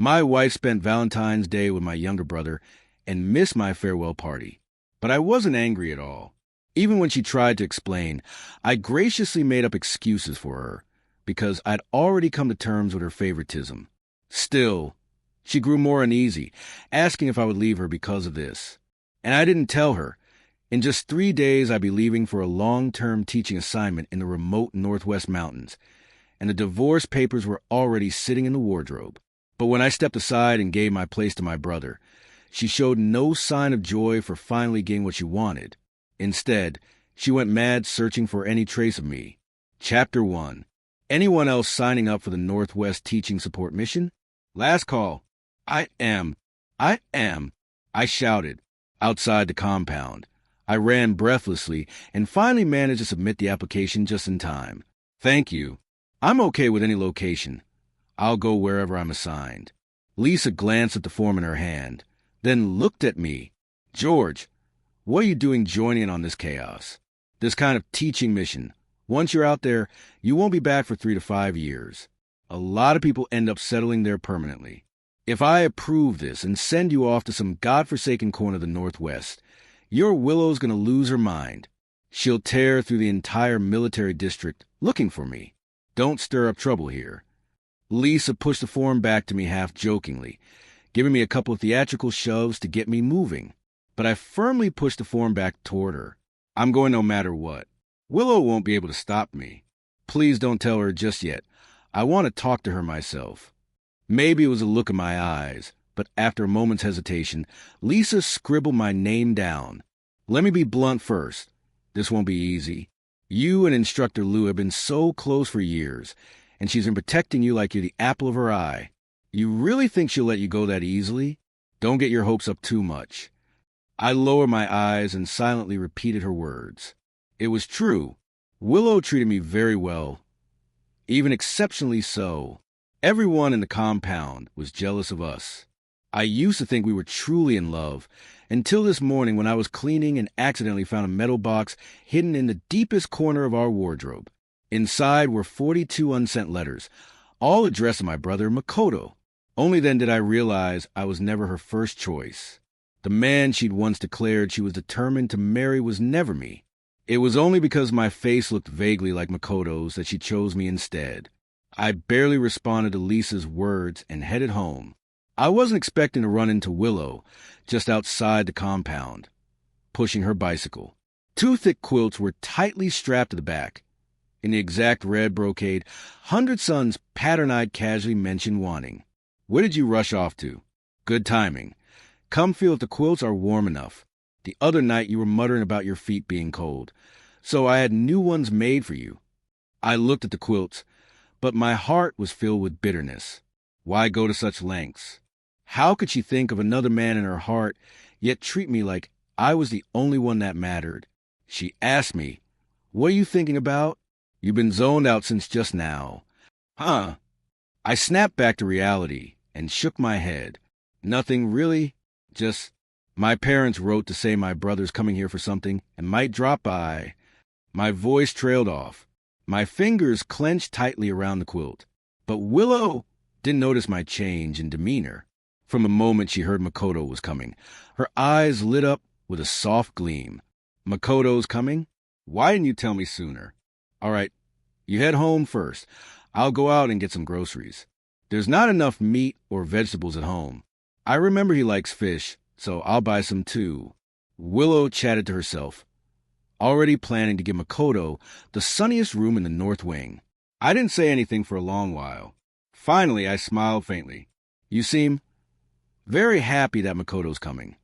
My wife spent Valentine's Day with my younger brother and missed my farewell party. But I wasn't angry at all. Even when she tried to explain, I graciously made up excuses for her because I'd already come to terms with her favoritism. Still, she grew more uneasy, asking if I would leave her because of this. And I didn't tell her. In just 3 days, I'd be leaving for a long-term teaching assignment in the remote Northwest Mountains, and the divorce papers were already sitting in the wardrobe. But when I stepped aside and gave my place to my brother, she showed no sign of joy for finally getting what she wanted. Instead, she went mad searching for any trace of me. Chapter 1. Anyone else signing up for the Northwest Teaching Support Mission? Last call. I am, I shouted, outside the compound. I ran breathlessly and finally managed to submit the application just in time. Thank you. I'm okay with any location. I'll go wherever I'm assigned. Lisa glanced at the form in her hand, then looked at me. George, what are you doing joining in on this chaos? This kind of teaching mission. Once you're out there, you won't be back for 3 to 5 years. A lot of people end up settling there permanently. If I approve this and send you off to some godforsaken corner of the Northwest, your Willow's going to lose her mind. She'll tear through the entire military district looking for me. Don't stir up trouble here. Lisa pushed the form back to me half-jokingly, giving me a couple of theatrical shoves to get me moving. But I firmly pushed the form back toward her. I'm going no matter what. Willow won't be able to stop me. Please don't tell her just yet. I want to talk to her myself. Maybe it was a look in my eyes, but after a moment's hesitation, Lisa scribbled my name down. Let me be blunt first. This won't be easy. You and Instructor Lou have been so close for years, and she's been protecting you like you're the apple of her eye. You really think she'll let you go that easily? Don't get your hopes up too much. I lowered my eyes and silently repeated her words. It was true. Willow treated me very well, even exceptionally so. Everyone in the compound was jealous of us. I used to think we were truly in love, until this morning when I was cleaning and accidentally found a metal box hidden in the deepest corner of our wardrobe. Inside were 42 unsent letters, all addressed to my brother Makoto. Only then did I realize I was never her first choice. The man she'd once declared she was determined to marry was never me. It was only because my face looked vaguely like Makoto's that she chose me instead. I barely responded to Lisa's words and headed home. I wasn't expecting to run into Willow just outside the compound, pushing her bicycle. 2 thick quilts were tightly strapped to the back. In the exact red brocade, 100 Sons pattern-eyed casually mentioned wanting. Where did you rush off to? Good timing. Come feel if the quilts are warm enough. The other night you were muttering about your feet being cold, so I had new ones made for you. I looked at the quilts, but my heart was filled with bitterness. Why go to such lengths? How could she think of another man in her heart, yet treat me like I was the only one that mattered? She asked me, "What are you thinking about? You've been zoned out since just now." Huh? I snapped back to reality and shook my head. Nothing really, just my parents wrote to say my brother's coming here for something and might drop by. My voice trailed off. My fingers clenched tightly around the quilt. But Willow didn't notice my change in demeanor. From the moment she heard Makoto was coming, her eyes lit up with a soft gleam. Makoto's coming? Why didn't you tell me sooner? All right, you head home first. I'll go out and get some groceries. There's not enough meat or vegetables at home. I remember he likes fish, so I'll buy some too. Willow chatted to herself, already planning to give Makoto the sunniest room in the north wing. I didn't say anything for a long while. Finally, I smiled faintly. You seem very happy that Makoto's coming.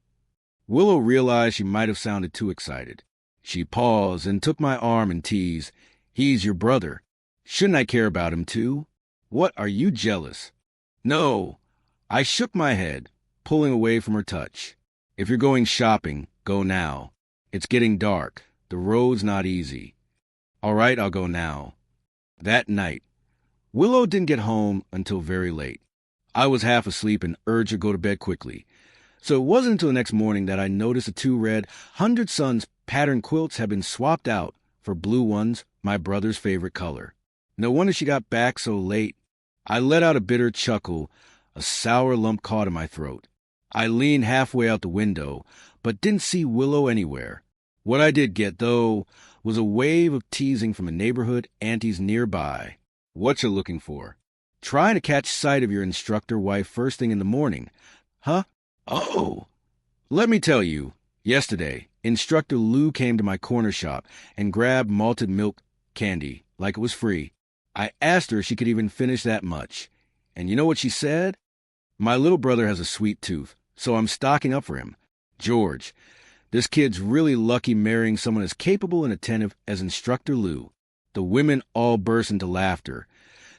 Willow realized she might have sounded too excited. She paused and took my arm and teased, "He's your brother. Shouldn't I care about him too? What, are you jealous?" No. I shook my head, pulling away from her touch. If you're going shopping, go now. It's getting dark. The road's not easy. All right, I'll go now. That night, Willow didn't get home until very late. I was half asleep and urged her to go to bed quickly. So it wasn't until the next morning that I noticed the 2 red 100 Sons pattern quilts had been swapped out for blue ones, my brother's favorite color. No wonder she got back so late. I let out a bitter chuckle, A sour lump caught in my throat. I leaned halfway out the window, but didn't see Willow anywhere. What I did get, though, was a wave of teasing from a neighborhood aunties nearby. "What you looking for?" "Trying to catch sight of your instructor wife first thing in the morning." "Huh? Oh." "Let me tell you, yesterday, Instructor Lou came to my corner shop and grabbed malted milk candy like it was free. I asked her if she could even finish that much. And you know what she said? 'My little brother has a sweet tooth, so I'm stocking up for him. George, this kid's really lucky marrying someone as capable and attentive as Instructor Lou.'" The women all burst into laughter,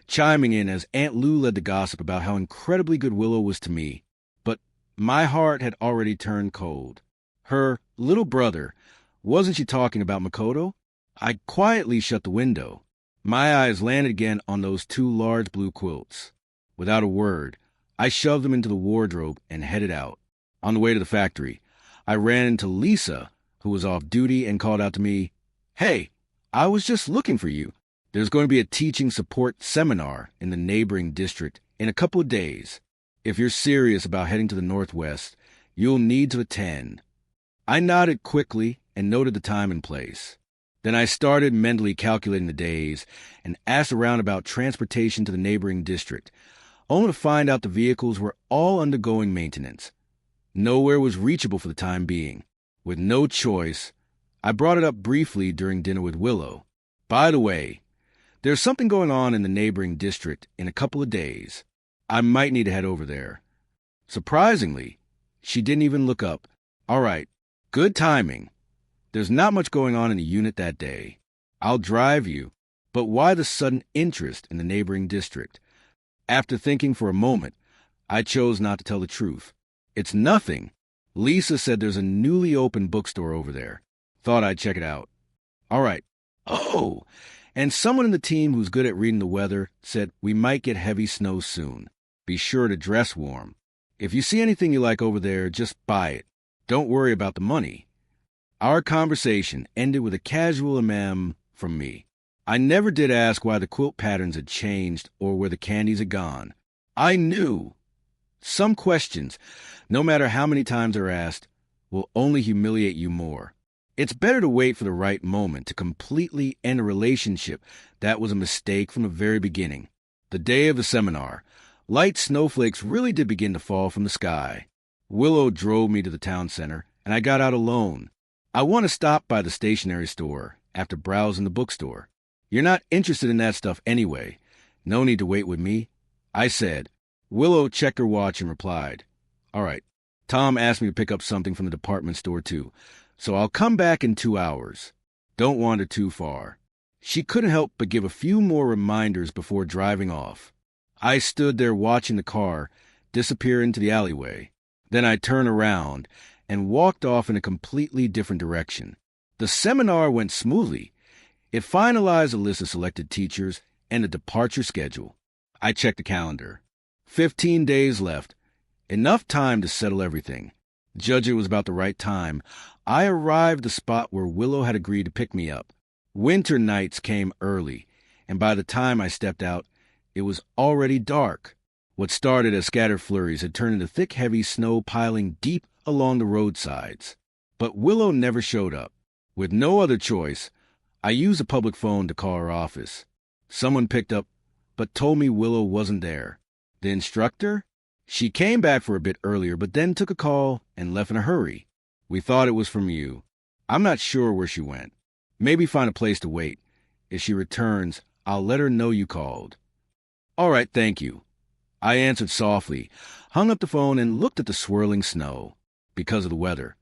chiming in as Aunt Lou led the gossip about how incredibly good Willow was to me. But my heart had already turned cold. Her little brother, wasn't she talking about Makoto? I quietly shut the window. My eyes landed again on those two large blue quilts. Without a word, I shoved them into the wardrobe and headed out. On the way to the factory, I ran into Lisa, who was off duty, and called out to me, "Hey, I was just looking for you. There's going to be a teaching support seminar in the neighboring district in a couple of days. If you're serious about heading to the Northwest, you'll need to attend." I nodded quickly and noted the time and place. Then I started mentally calculating the days and asked around about transportation to the neighboring district, only to find out the vehicles were all undergoing maintenance. Nowhere was reachable for the time being. With no choice, I brought it up briefly during dinner with Willow. "By the way, there's something going on in the neighboring district in a couple of days. I might need to head over there." Surprisingly, she didn't even look up. "All right, good timing. There's not much going on in the unit that day. I'll drive you, but why the sudden interest in the neighboring district?" After thinking for a moment, I chose not to tell the truth. "It's nothing. Lisa said there's a newly opened bookstore over there. Thought I'd check it out." "All right." "Oh, and someone in the team who's good at reading the weather said we might get heavy snow soon. Be sure to dress warm. If you see anything you like over there, just buy it. Don't worry about the money." Our conversation ended with a casual from me. I never did ask why the quilt patterns had changed or where the candies had gone. I knew. Some questions, no matter how many times they're asked, will only humiliate you more. It's better to wait for the right moment to completely end a relationship that was a mistake from the very beginning. The day of the seminar, light snowflakes really did begin to fall from the sky. Willow drove me to the town center, and I got out alone. I want to stop by the stationery store after browsing the bookstore. "You're not interested in that stuff anyway. No need to wait with me," I said. Willow checked her watch and replied, "All right, Tom asked me to pick up something from the department store too, so I'll come back in 2 hours. Don't wander too far." She couldn't help but give a few more reminders before driving off. I stood there watching the car disappear into the alleyway. Then I turned around and walked off in a completely different direction. The seminar went smoothly. It finalized a list of selected teachers and a departure schedule. I checked the calendar. 15 days left. Enough time to settle everything. Judging it was about the right time, I arrived at the spot where Willow had agreed to pick me up. Winter nights came early, and by the time I stepped out, it was already dark. What started as scattered flurries had turned into thick, heavy snow piling deep along the roadsides. But Willow never showed up. With no other choice, I used a public phone to call her office. Someone picked up, but told me Willow wasn't there. The instructor? She came back for a bit earlier, but then took a call and left in a hurry. "We thought it was from you. I'm not sure where she went. Maybe find a place to wait. If she returns, I'll let her know you called." "All right, thank you." I answered softly, hung up the phone, and looked at the swirling snow. Because of the weather,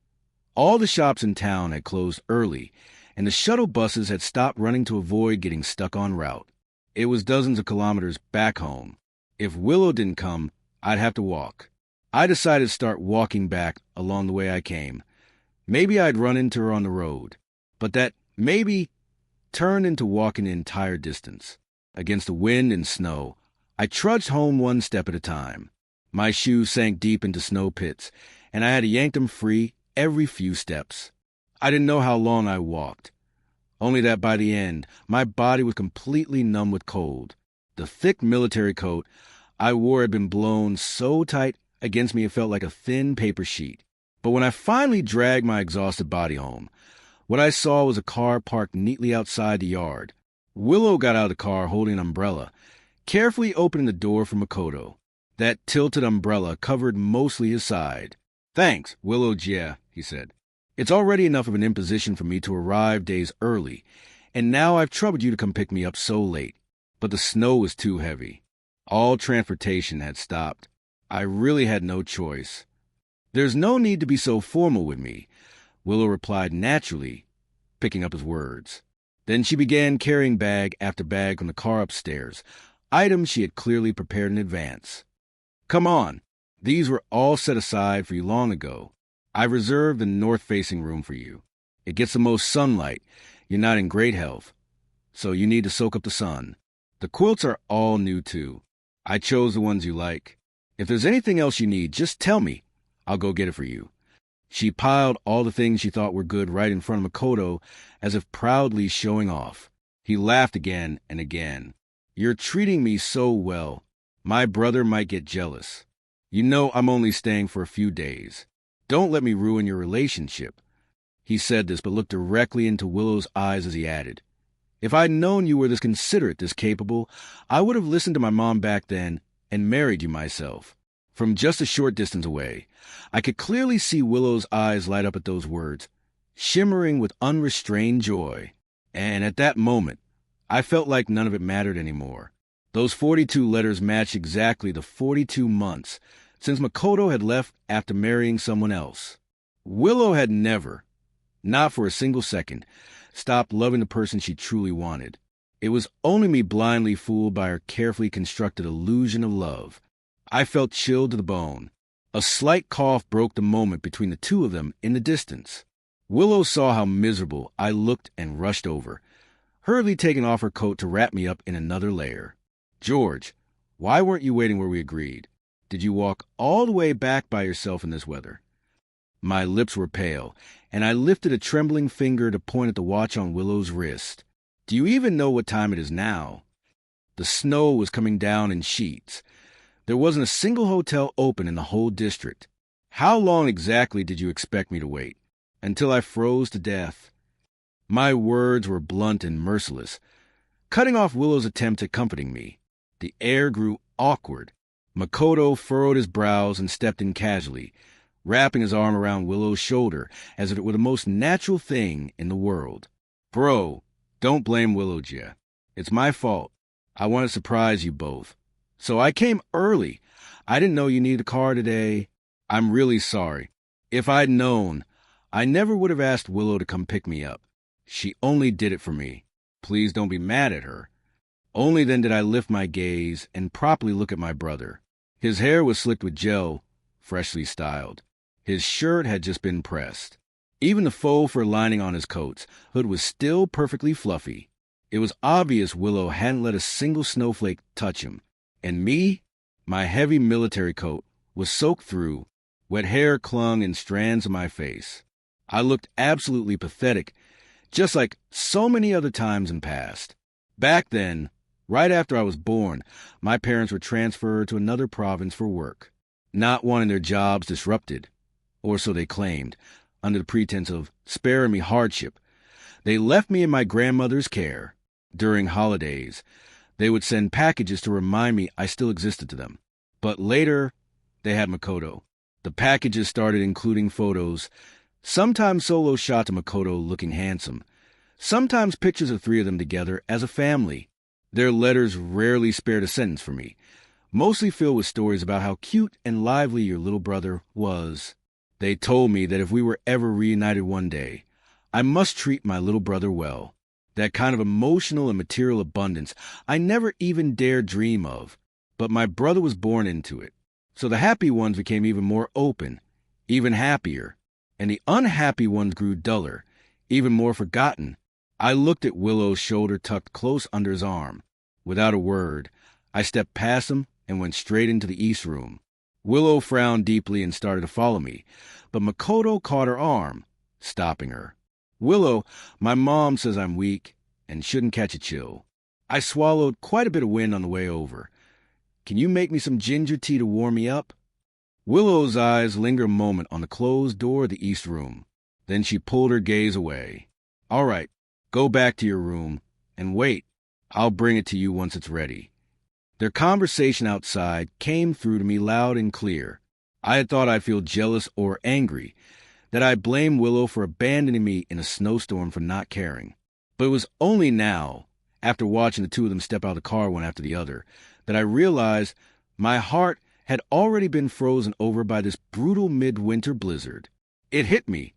all the shops in town had closed early, and the shuttle buses had stopped running to avoid getting stuck en route. It was dozens of kilometers back home. If Willow didn't come, I'd have to walk. I decided to start walking back along the way I came. Maybe I'd run into her on the road, but that maybe turned into walking the entire distance. Against the wind and snow, I trudged home one step at a time. My shoes sank deep into snow pits, and I had to yank them free every few steps. I didn't know how long I walked, only that by the end, my body was completely numb with cold. The thick military coat I wore had been blown so tight against me it felt like a thin paper sheet. But when I finally dragged my exhausted body home, what I saw was a car parked neatly outside the yard. Willow got out of the car holding an umbrella, carefully opening the door for Makoto. That tilted umbrella covered mostly his side. "Thanks, Willow Jia," he said. "It's already enough of an imposition for me to arrive days early, and now I've troubled you to come pick me up so late." But the snow was too heavy. All transportation had stopped. I really had no choice. "There's no need to be so formal with me," Willow replied naturally, picking up his words. Then she began carrying bag after bag from the car upstairs, items she had clearly prepared in advance. "Come on. These were all set aside for you long ago. I've reserved the north-facing room for you. It gets the most sunlight. You're not in great health, so you need to soak up the sun. The quilts are all new, too. I chose the ones you like. If there's anything else you need, just tell me. I'll go get it for you." She piled all the things she thought were good right in front of Makoto, as if proudly showing off. He laughed again and again. "You're treating me so well. My brother might get jealous. You know I'm only staying for a few days. Don't let me ruin your relationship." He said this, but looked directly into Willow's eyes as he added, "If I'd known you were this considerate, this capable, I would have listened to my mom back then and married you myself." From just a short distance away, I could clearly see Willow's eyes light up at those words, shimmering with unrestrained joy. And at that moment, I felt like none of it mattered anymore. Those 42 letters matched exactly the 42 months since Makoto had left after marrying someone else. Willow had never, not for a single second, stopped loving the person she truly wanted. It was only me blindly fooled by her carefully constructed illusion of love. I felt chilled to the bone. A slight cough broke the moment between the two of them in the distance. Willow saw how miserable I looked and rushed over, hurriedly taking off her coat to wrap me up in another layer. "George, why weren't you waiting where we agreed? Did you walk all the way back by yourself in this weather?" My lips were pale, and I lifted a trembling finger to point at the watch on Willow's wrist. "Do you even know what time it is now?" The snow was coming down in sheets. There wasn't a single hotel open in the whole district. "How long exactly did you expect me to wait?" "Until I froze to death." My words were blunt and merciless, cutting off Willow's attempt at comforting me. The air grew awkward. Makoto furrowed his brows and stepped in casually, wrapping his arm around Willow's shoulder as if it were the most natural thing in the world. "Bro, don't blame Willow, Jia. It's my fault. I want to surprise you both. So I came early. I didn't know you needed a car today. I'm really sorry. If I'd known, I never would have asked Willow to come pick me up. She only did it for me. Please don't be mad at her." Only then did I lift my gaze and properly look at my brother. His hair was slicked with gel, freshly styled. His shirt had just been pressed. Even the faux fur lining on his coat's hood was still perfectly fluffy. It was obvious Willow hadn't let a single snowflake touch him. And me, my heavy military coat, was soaked through. Wet hair clung in strands of my face. I looked absolutely pathetic, just like so many other times in past. Back then, right after I was born, my parents were transferred to another province for work, not wanting their jobs disrupted, or so they claimed, under the pretense of sparing me hardship. They left me in my grandmother's care. During holidays, they would send packages to remind me I still existed to them. But later, they had Makoto. The packages started including photos, sometimes solo shots of Makoto looking handsome, sometimes pictures of three of them together as a family. Their letters rarely spared a sentence for me, mostly filled with stories about how cute and lively your little brother was. They told me that if we were ever reunited one day, I must treat my little brother well. That kind of emotional and material abundance I never even dared dream of, but my brother was born into it. So the happy ones became even more open, even happier, and the unhappy ones grew duller, even more forgotten. I looked at Willow's shoulder tucked close under his arm. Without a word, I stepped past him and went straight into the East Room. Willow frowned deeply and started to follow me, but Makoto caught her arm, stopping her. "Willow, my mom says I'm weak and shouldn't catch a chill." I swallowed quite a bit of wind on the way over. can you make me some ginger tea to warm me up? Willow's eyes linger a moment on the closed door of the east room. Then she pulled her gaze away. All right, go back to your room and wait. I'll bring it to you once it's ready. Their conversation outside came through to me loud and clear. I had thought I'd feel jealous or angry, that I'd blame Willow for abandoning me in a snowstorm for not caring. But it was only now, after watching the two of them step out of the car one after the other, that I realized my heart had already been frozen over by this brutal midwinter blizzard. It hit me.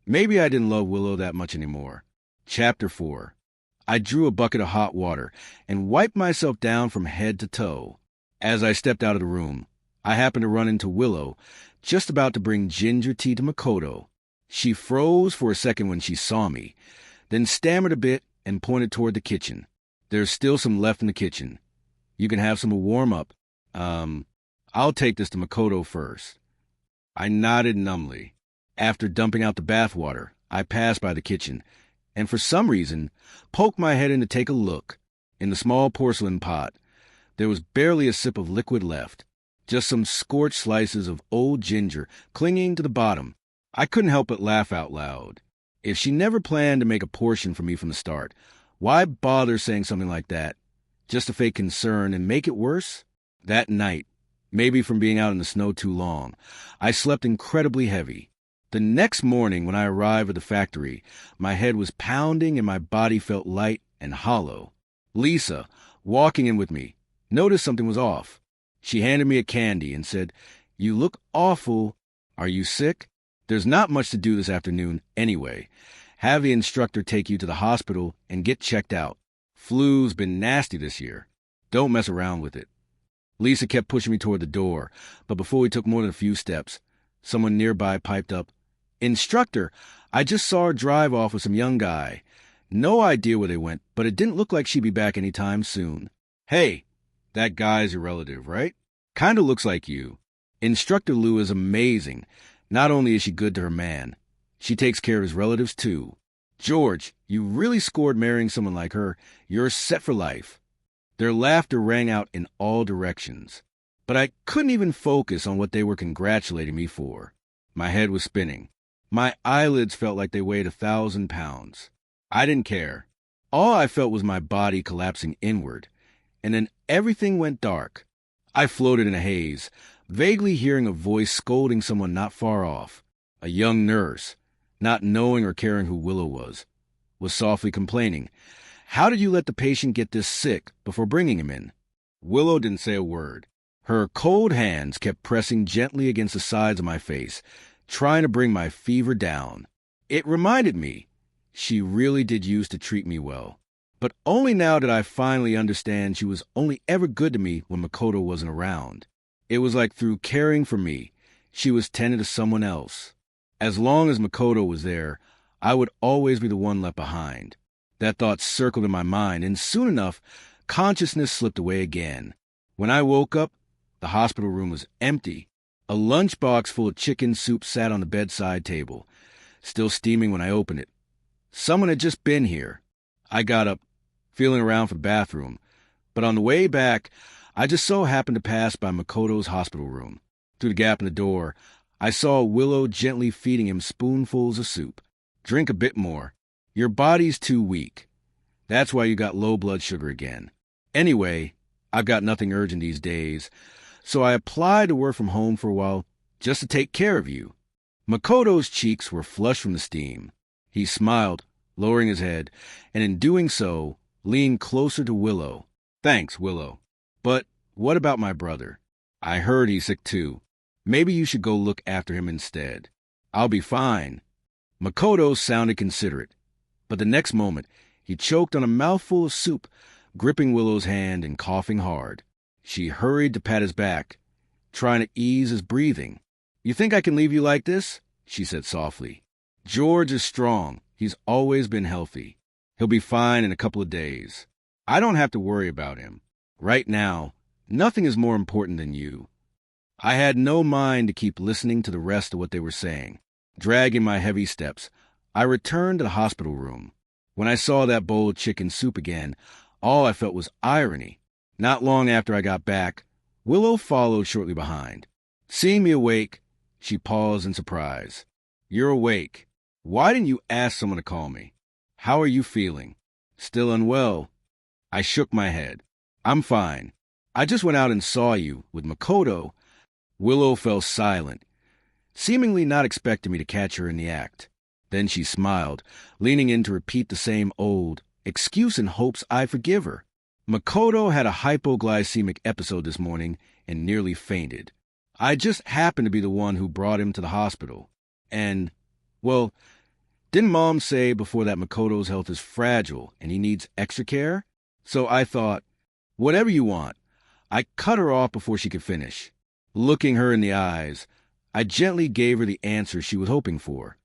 Maybe I didn't love Willow that much anymore. Chapter 4. I drew a bucket of hot water and wiped myself down from head to toe. As I stepped out of the room, I happened to run into Willow, just about to bring ginger tea to Makoto. She froze for a second when she saw me, then stammered a bit and pointed toward the kitchen. There's still some left in the kitchen. You can have some to warm up. I'll take this to Makoto first. I nodded numbly. After dumping out the bathwater, I passed by the kitchen, and for some reason, poked my head in to take a look. In the small porcelain pot, there was barely a sip of liquid left, just some scorched slices of old ginger clinging to the bottom. I couldn't help but laugh out loud. If she never planned to make a portion for me from the start, why bother saying something like that? Just to fake concern and make it worse? That night, maybe from being out in the snow too long, I slept incredibly heavy. The next morning when I arrived at the factory, my head was pounding and my body felt light and hollow. Lisa, walking in with me, noticed something was off. She handed me a candy and said, "You look awful. Are you sick? There's not much to do this afternoon anyway. Have the instructor take you to the hospital and get checked out. Flu's been nasty this year. Don't mess around with it." Lisa kept pushing me toward the door, but before we took more than a few steps, someone nearby piped up, "Instructor, I just saw her drive off with some young guy. No idea where they went, but it didn't look like she'd be back any time soon." "Hey, that guy's your relative, right? Kinda looks like you. Instructor Lou is amazing. Not only is she good to her man, she takes care of his relatives too. George, you really scored marrying someone like her. You're set for life." Their laughter rang out in all directions, but I couldn't even focus on what they were congratulating me for. My head was spinning. My eyelids felt like they weighed 1,000 pounds. I didn't care. All I felt was my body collapsing inward, and then everything went dark. I floated in a haze, vaguely hearing a voice scolding someone not far off. A young nurse, not knowing or caring who Willow was softly complaining, "How did you let the patient get this sick before bringing him in?" Willow didn't say a word. Her cold hands kept pressing gently against the sides of my face, trying to bring my fever down. It reminded me, she really did used to treat me well. But only now did I finally understand she was only ever good to me when Makoto wasn't around. It was like through caring for me, she was tending to someone else. As long as Makoto was there, I would always be the one left behind. That thought circled in my mind, and soon enough, consciousness slipped away again. When I woke up, the hospital room was empty. A lunchbox full of chicken soup sat on the bedside table, still steaming when I opened it. Someone had just been here. I got up, feeling around for the bathroom, but on the way back, I just so happened to pass by Makoto's hospital room. Through the gap in the door, I saw Willow gently feeding him spoonfuls of soup. "Drink a bit more. Your body's too weak. That's why you got low blood sugar again. Anyway, I've got nothing urgent these days, so I applied to work from home for a while just to take care of you." Makoto's cheeks were flushed from the steam. He smiled, lowering his head, and in doing so, leaned closer to Willow. "Thanks, Willow. But what about my brother? I heard he's sick too. Maybe you should go look after him instead." "I'll be fine." Makoto sounded considerate, but the next moment, he choked on a mouthful of soup, gripping Willow's hand and coughing hard. She hurried to pat his back, trying to ease his breathing. "You think I can leave you like this?" she said softly. "George is strong. He's always been healthy. He'll be fine in a couple of days. I don't have to worry about him. Right now, nothing is more important than you." I had no mind to keep listening to the rest of what they were saying. Dragging my heavy steps, I returned to the hospital room. When I saw that bowl of chicken soup again, all I felt was irony. Not long after I got back, Willow followed shortly behind. Seeing me awake, she paused in surprise. "You're awake. Why didn't you ask someone to call me? How are you feeling? Still unwell?" I shook my head. "I'm fine. I just went out and saw you with Makoto." Willow fell silent, seemingly not expecting me to catch her in the act. Then she smiled, leaning in to repeat the same old excuse in hopes I forgive her. "Makoto had a hypoglycemic episode this morning and nearly fainted. I just happened to be the one who brought him to the hospital. And, well, didn't Mom say before that Makoto's health is fragile and he needs extra care? So I thought, whatever you want." I cut her off before she could finish. Looking her in the eyes, I gently gave her the answer she was hoping for.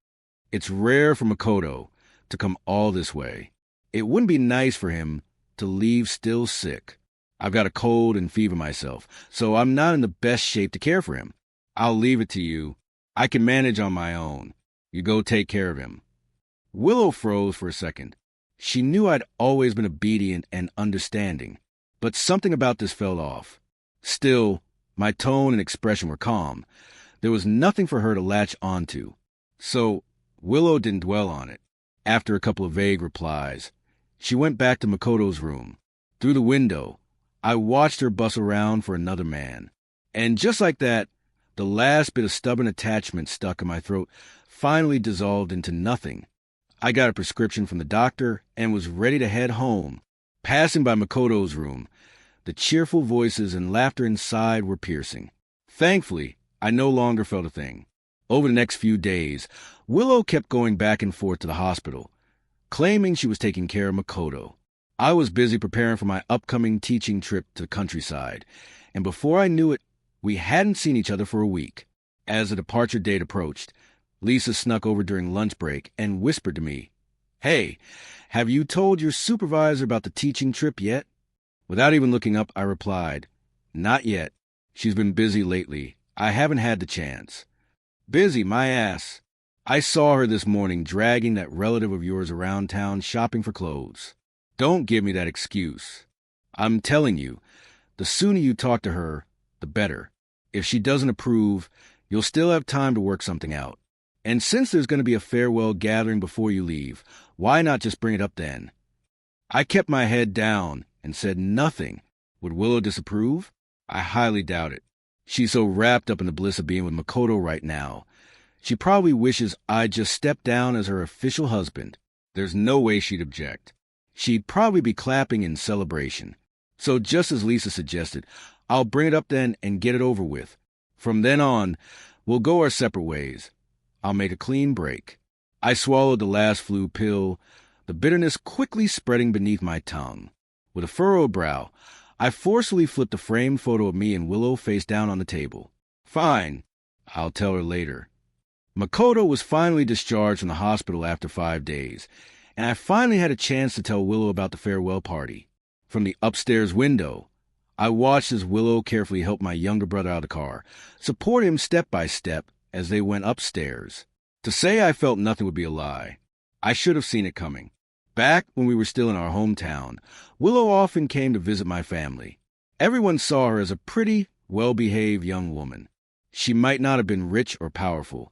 It's rare for Makoto to come all this way. It wouldn't be nice for him to leave still sick. I've got a cold and fever myself, so I'm not in the best shape to care for him. I'll leave it to you. I can manage on my own. You go take care of him." Willow froze for a second. She knew I'd always been obedient and understanding, but something about this fell off. Still, my tone and expression were calm. There was nothing for her to latch onto. So Willow didn't dwell on it. After a couple of vague replies, she went back to Makoto's room. Through the window, I watched her bustle around for another man. And just like that, the last bit of stubborn attachment stuck in my throat finally dissolved into nothing. I got a prescription from the doctor and was ready to head home. Passing by Makoto's room, the cheerful voices and laughter inside were piercing. Thankfully, I no longer felt a thing. Over the next few days, Willow kept going back and forth to the hospital, claiming she was taking care of Makoto. I was busy preparing for my upcoming teaching trip to the countryside, and before I knew it, we hadn't seen each other for a week. As the departure date approached, Lisa snuck over during lunch break and whispered to me, "Hey, have you told your supervisor about the teaching trip yet?" Without even looking up, I replied, "Not yet. She's been busy lately. I haven't had the chance." "Busy, my ass. I saw her this morning dragging that relative of yours around town shopping for clothes. Don't give me that excuse. I'm telling you, the sooner you talk to her, the better. If she doesn't approve, you'll still have time to work something out. And since there's going to be a farewell gathering before you leave, why not just bring it up then?" I kept my head down and said nothing. Would Willow disapprove? I highly doubt it. She's so wrapped up in the bliss of being with Makoto right now. She probably wishes I'd just step down as her official husband. There's no way she'd object. She'd probably be clapping in celebration. So just as Lisa suggested, I'll bring it up then and get it over with. From then on, we'll go our separate ways. I'll make a clean break. I swallowed the last flu pill, the bitterness quickly spreading beneath my tongue. With a furrowed brow, I forcefully flipped a framed photo of me and Willow face down on the table. Fine. I'll tell her later. Makoto was finally discharged from the hospital after 5 days, and I finally had a chance to tell Willow about the farewell party. From the upstairs window, I watched as Willow carefully helped my younger brother out of the car, support him step by step as they went upstairs. To say I felt nothing would be a lie. I should have seen it coming. Back when we were still in our hometown, Willow often came to visit my family. Everyone saw her as a pretty, well-behaved young woman. She might not have been rich or powerful,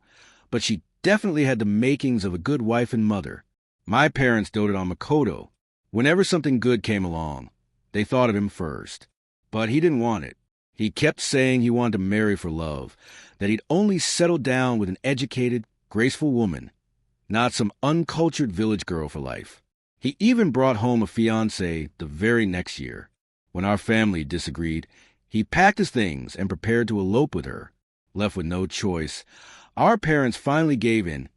but she definitely had the makings of a good wife and mother. My parents doted on Makoto. Whenever something good came along, they thought of him first. But he didn't want it. He kept saying he wanted to marry for love, that he'd only settle down with an educated, graceful woman, not some uncultured village girl for life. He even brought home a fiancée the very next year. When our family disagreed, he packed his things and prepared to elope with her. Left with no choice, our parents finally gave in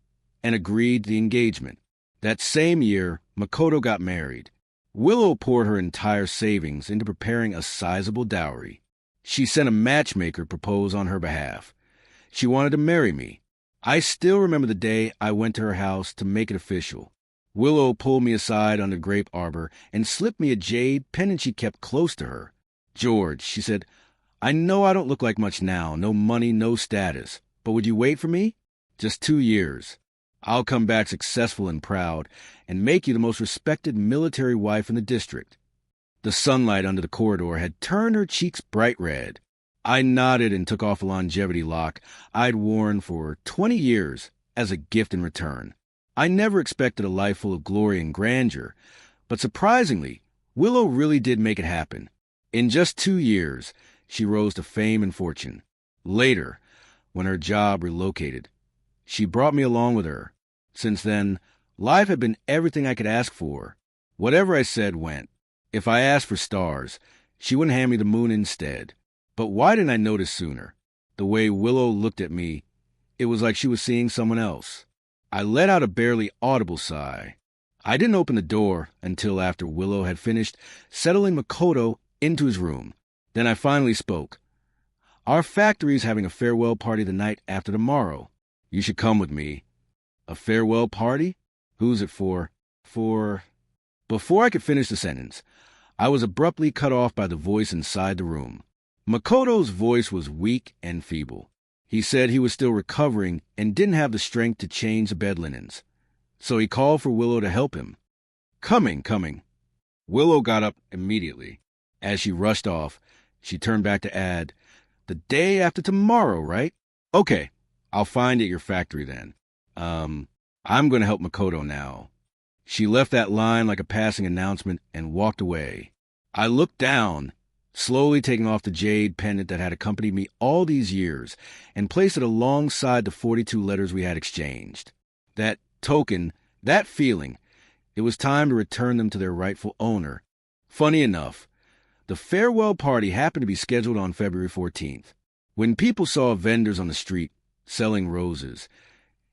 and agreed to the engagement. That same year, Makoto got married. Willow poured her entire savings into preparing a sizable dowry. She sent a matchmaker propose on her behalf. She wanted to marry me. I still remember the day I went to her house to make it official. Willow pulled me aside under the grape arbor and slipped me a jade pendant she kept close to her. "George," she said, "I know I don't look like much now, no money, no status, but would you wait for me? Just 2 years. I'll come back successful and proud and make you the most respected military wife in the district." The sunlight under the corridor had turned her cheeks bright red. I nodded and took off a longevity lock I'd worn for 20 years as a gift in return. I never expected a life full of glory and grandeur, but surprisingly, Willow really did make it happen. In just 2 years, she rose to fame and fortune. Later, when her job relocated, she brought me along with her. Since then, life had been everything I could ask for. Whatever I said went. If I asked for stars, she wouldn't hand me the moon instead. But why didn't I notice sooner? The way Willow looked at me, it was like she was seeing someone else. I let out a barely audible sigh. I didn't open the door until after Willow had finished settling Makoto into his room. Then I finally spoke. Our factory's having a farewell party the night after tomorrow. You should come with me. A farewell party? Who's it for? Before I could finish the sentence, I was abruptly cut off by the voice inside the room. Makoto's voice was weak and feeble. He said he was still recovering and didn't have the strength to change the bed linens. So he called for Willow to help him. Coming. Willow got up immediately. As she rushed off, she turned back to add, the day after tomorrow, right? Okay, I'll find you at your factory then. I'm going to help Makoto now. She left that line like a passing announcement and walked away. I looked down, slowly taking off the jade pendant that had accompanied me all these years, and placed it alongside the 42 letters we had exchanged. That token, that feeling, it was time to return them to their rightful owner. Funny enough, the farewell party happened to be scheduled on February 14th. When people saw vendors on the street selling roses,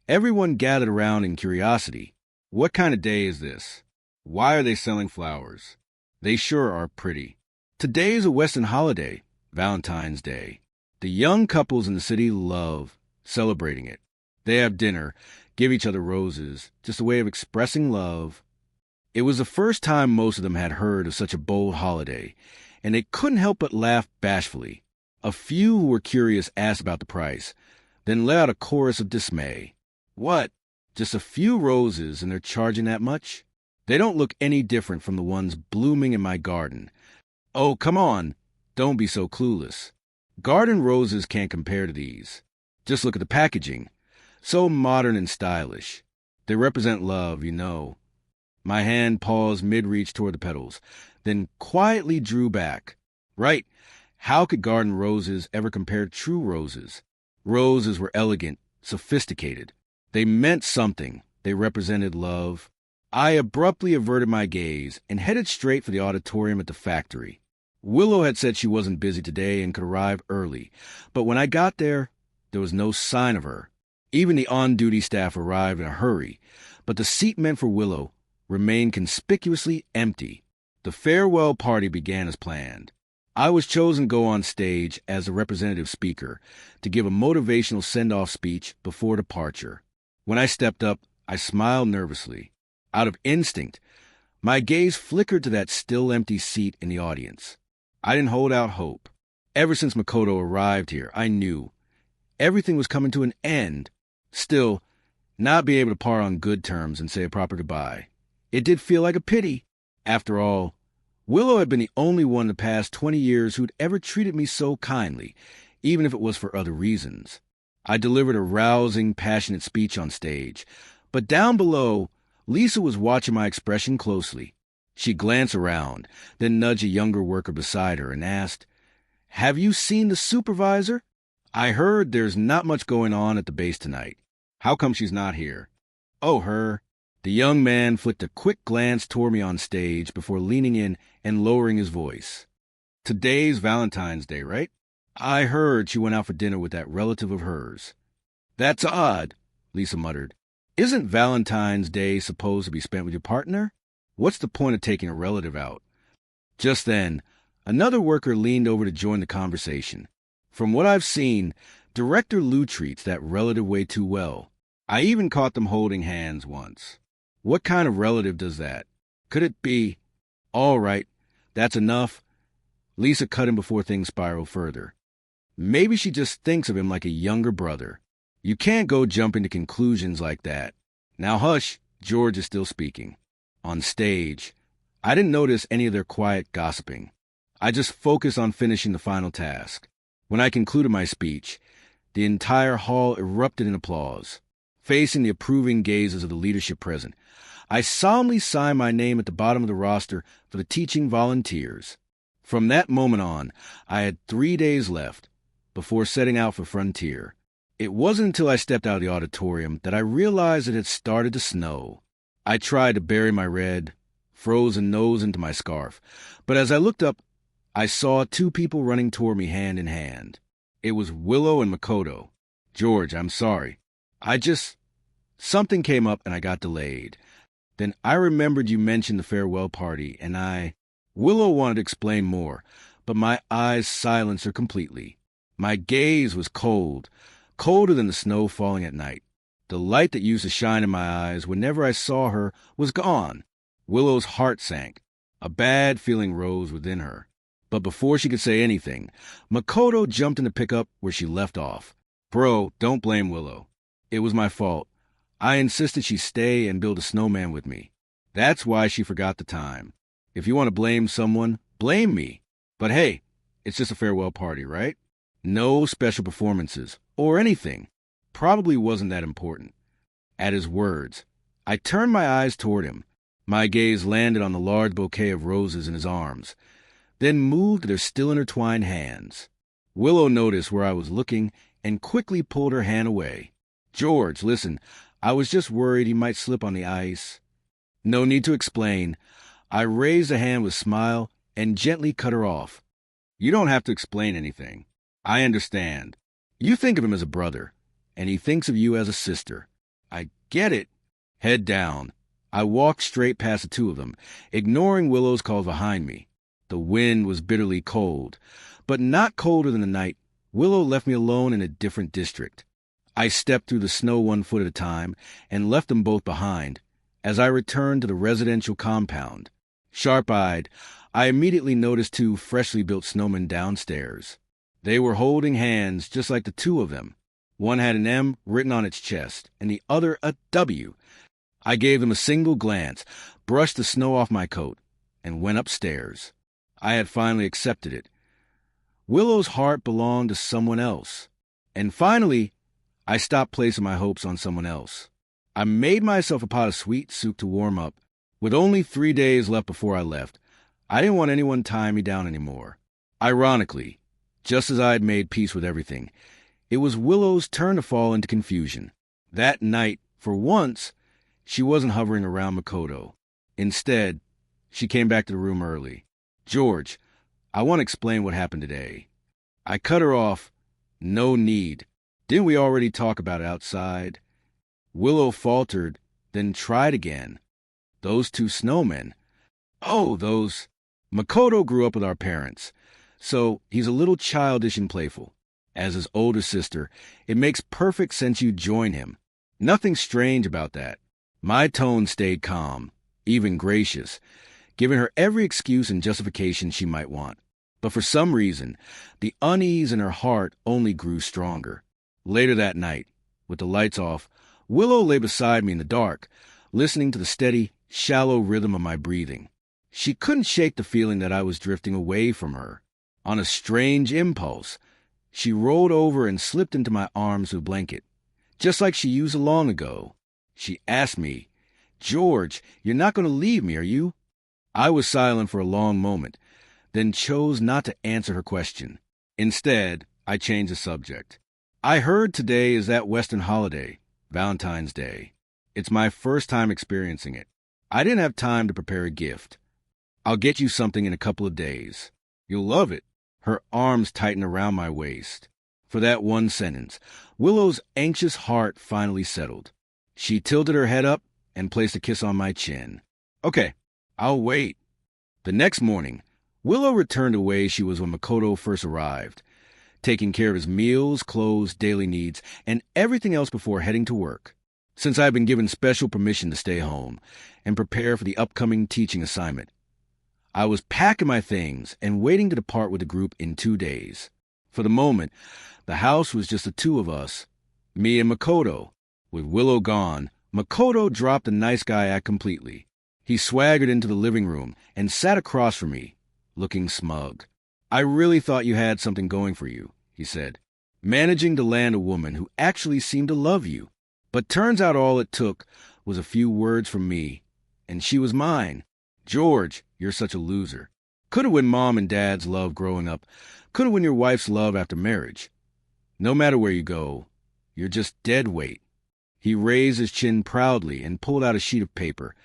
everyone gathered around in curiosity. What kind of day is this? Why are they selling flowers? They sure are pretty. Today is a Western holiday, Valentine's Day. The young couples in the city love celebrating it. They have dinner, give each other roses, just a way of expressing love. It was the first time most of them had heard of such a bold holiday, and they couldn't help but laugh bashfully. A few who were curious asked about the price, then let out a chorus of dismay. What? Just a few roses and they're charging that much? They don't look any different from the ones blooming in my garden. Oh, come on. Don't be so clueless. Garden roses can't compare to these. Just look at the packaging. So modern and stylish. They represent love, you know. My hand paused mid-reach toward the petals, then quietly drew back. Right. How could garden roses ever compare to true roses? Roses were elegant, sophisticated. They meant something. They represented love. I abruptly averted my gaze and headed straight for the auditorium at the factory. Willow had said she wasn't busy today and could arrive early, but when I got there was no sign of her. Even the on-duty staff arrived in a hurry, but the seat meant for Willow remained conspicuously empty. The farewell party began as planned. I was chosen to go on stage as a representative speaker to give a motivational send-off speech before departure. When I stepped up, I smiled nervously. Out of instinct, my gaze flickered to that still empty seat in the audience. I didn't hold out hope. Ever since Makoto arrived here, I knew everything was coming to an end. Still, not be able to part on good terms and say a proper goodbye. It did feel like a pity. After all, Willow had been the only one in the past 20 years who'd ever treated me so kindly, even if it was for other reasons. I delivered a rousing, passionate speech on stage, but down below, Lisa was watching my expression closely. She glanced around, then nudged a younger worker beside her and asked, "Have you seen the supervisor? I heard there's not much going on at the base tonight. How come she's not here?" "Oh, her." The young man flicked a quick glance toward me on stage before leaning in and lowering his voice. "Today's Valentine's Day, right? I heard she went out for dinner with that relative of hers." "That's odd," Lisa muttered. "Isn't Valentine's Day supposed to be spent with your partner? What's the point of taking a relative out?" Just then, another worker leaned over to join the conversation. From what I've seen, Director Liu treats that relative way too well. I even caught them holding hands once. What kind of relative does that? Could it be... All right, that's enough. Lisa cut him before things spiraled further. Maybe she just thinks of him like a younger brother. You can't go jumping to conclusions like that. Now hush, George is still speaking. On stage, I didn't notice any of their quiet gossiping. I just focused on finishing the final task. When I concluded my speech, the entire hall erupted in applause. Facing the approving gazes of the leadership present, I solemnly signed my name at the bottom of the roster for the teaching volunteers. From that moment on, I had 3 days left before setting out for Frontier. It wasn't until I stepped out of the auditorium that I realized it had started to snow. I tried to bury my red, frozen nose into my scarf, but as I looked up, I saw 2 people running toward me hand in hand. It was Willow and Makoto. George, I'm sorry. Something came up and I got delayed. Then I remembered you mentioned the farewell party, and Willow wanted to explain more, but my eyes silenced her completely. My gaze was cold, colder than the snow falling at night. The light that used to shine in my eyes whenever I saw her was gone. Willow's heart sank. A bad feeling rose within her. But before she could say anything, Makoto jumped in to pick up where she left off. Bro, don't blame Willow. It was my fault. I insisted she stay and build a snowman with me. That's why she forgot the time. If you want to blame someone, blame me. But hey, it's just a farewell party, right? No special performances or anything. Probably wasn't that important. At his words, I turned my eyes toward him. My gaze landed on the large bouquet of roses in his arms, then moved to their still intertwined hands. Willow noticed where I was looking and quickly pulled her hand away. George, listen, I was just worried he might slip on the ice. No need to explain. I raised a hand with a smile and gently cut her off. You don't have to explain anything. I understand. You think of him as a brother, and he thinks of you as a sister. I get it. Head down. I walked straight past the 2 of them, ignoring Willow's calls behind me. The wind was bitterly cold, but not colder than the night. Willow left me alone in a different district. I stepped through the snow 1 foot at a time and left them both behind. As I returned to the residential compound, sharp-eyed, I immediately noticed 2 freshly built snowmen downstairs. They were holding hands just like the 2 of them. One had an M written on its chest, and the other a W. I gave them a single glance, brushed the snow off my coat, and went upstairs. I had finally accepted it. Willow's heart belonged to someone else. And finally, I stopped placing my hopes on someone else. I made myself a pot of sweet soup to warm up. With only 3 days left before I left, I didn't want anyone tying me down anymore. Ironically, just as I had made peace with everything, it was Willow's turn to fall into confusion. That night, for once, she wasn't hovering around Makoto. Instead, she came back to the room early. George, I want to explain what happened today. I cut her off. No need. Didn't we already talk about it outside? Willow faltered, then tried again. Those 2 snowmen. Oh, those. Makoto grew up with our parents, so he's a little childish and playful. As his older sister, it makes perfect sense you join him. Nothing strange about that. My tone stayed calm, even gracious, giving her every excuse and justification she might want. But for some reason, the unease in her heart only grew stronger. Later that night, with the lights off, Willow lay beside me in the dark, listening to the steady, shallow rhythm of my breathing. She couldn't shake the feeling that I was drifting away from her. On a strange impulse, she rolled over and slipped into my arms with a blanket, just like she used long ago. She asked me, George, you're not going to leave me, are you? I was silent for a long moment, then chose not to answer her question. Instead, I changed the subject. I heard today is that Western holiday, Valentine's Day. It's my first time experiencing it. I didn't have time to prepare a gift. I'll get you something in a couple of days. You'll love it. Her arms tightened around my waist. For that one sentence, Willow's anxious heart finally settled. She tilted her head up and placed a kiss on my chin. Okay, I'll wait. The next morning, Willow returned the way she was when Makoto first arrived, taking care of his meals, clothes, daily needs, and everything else before heading to work. Since I had been given special permission to stay home and prepare for the upcoming teaching assignment, I was packing my things and waiting to depart with the group in 2 days. For the moment, the house was just the 2 of us, me and Makoto. With Willow gone, Makoto dropped the nice guy act completely. He swaggered into the living room and sat across from me, looking smug. I really thought you had something going for you, he said. Managing to land a woman who actually seemed to love you. But turns out all it took was a few words from me, and she was mine. George, you're such a loser. Coulda win Mom and Dad's love growing up. Coulda win your wife's love after marriage. No matter where you go, you're just dead weight. He raised his chin proudly and pulled out a sheet of paper,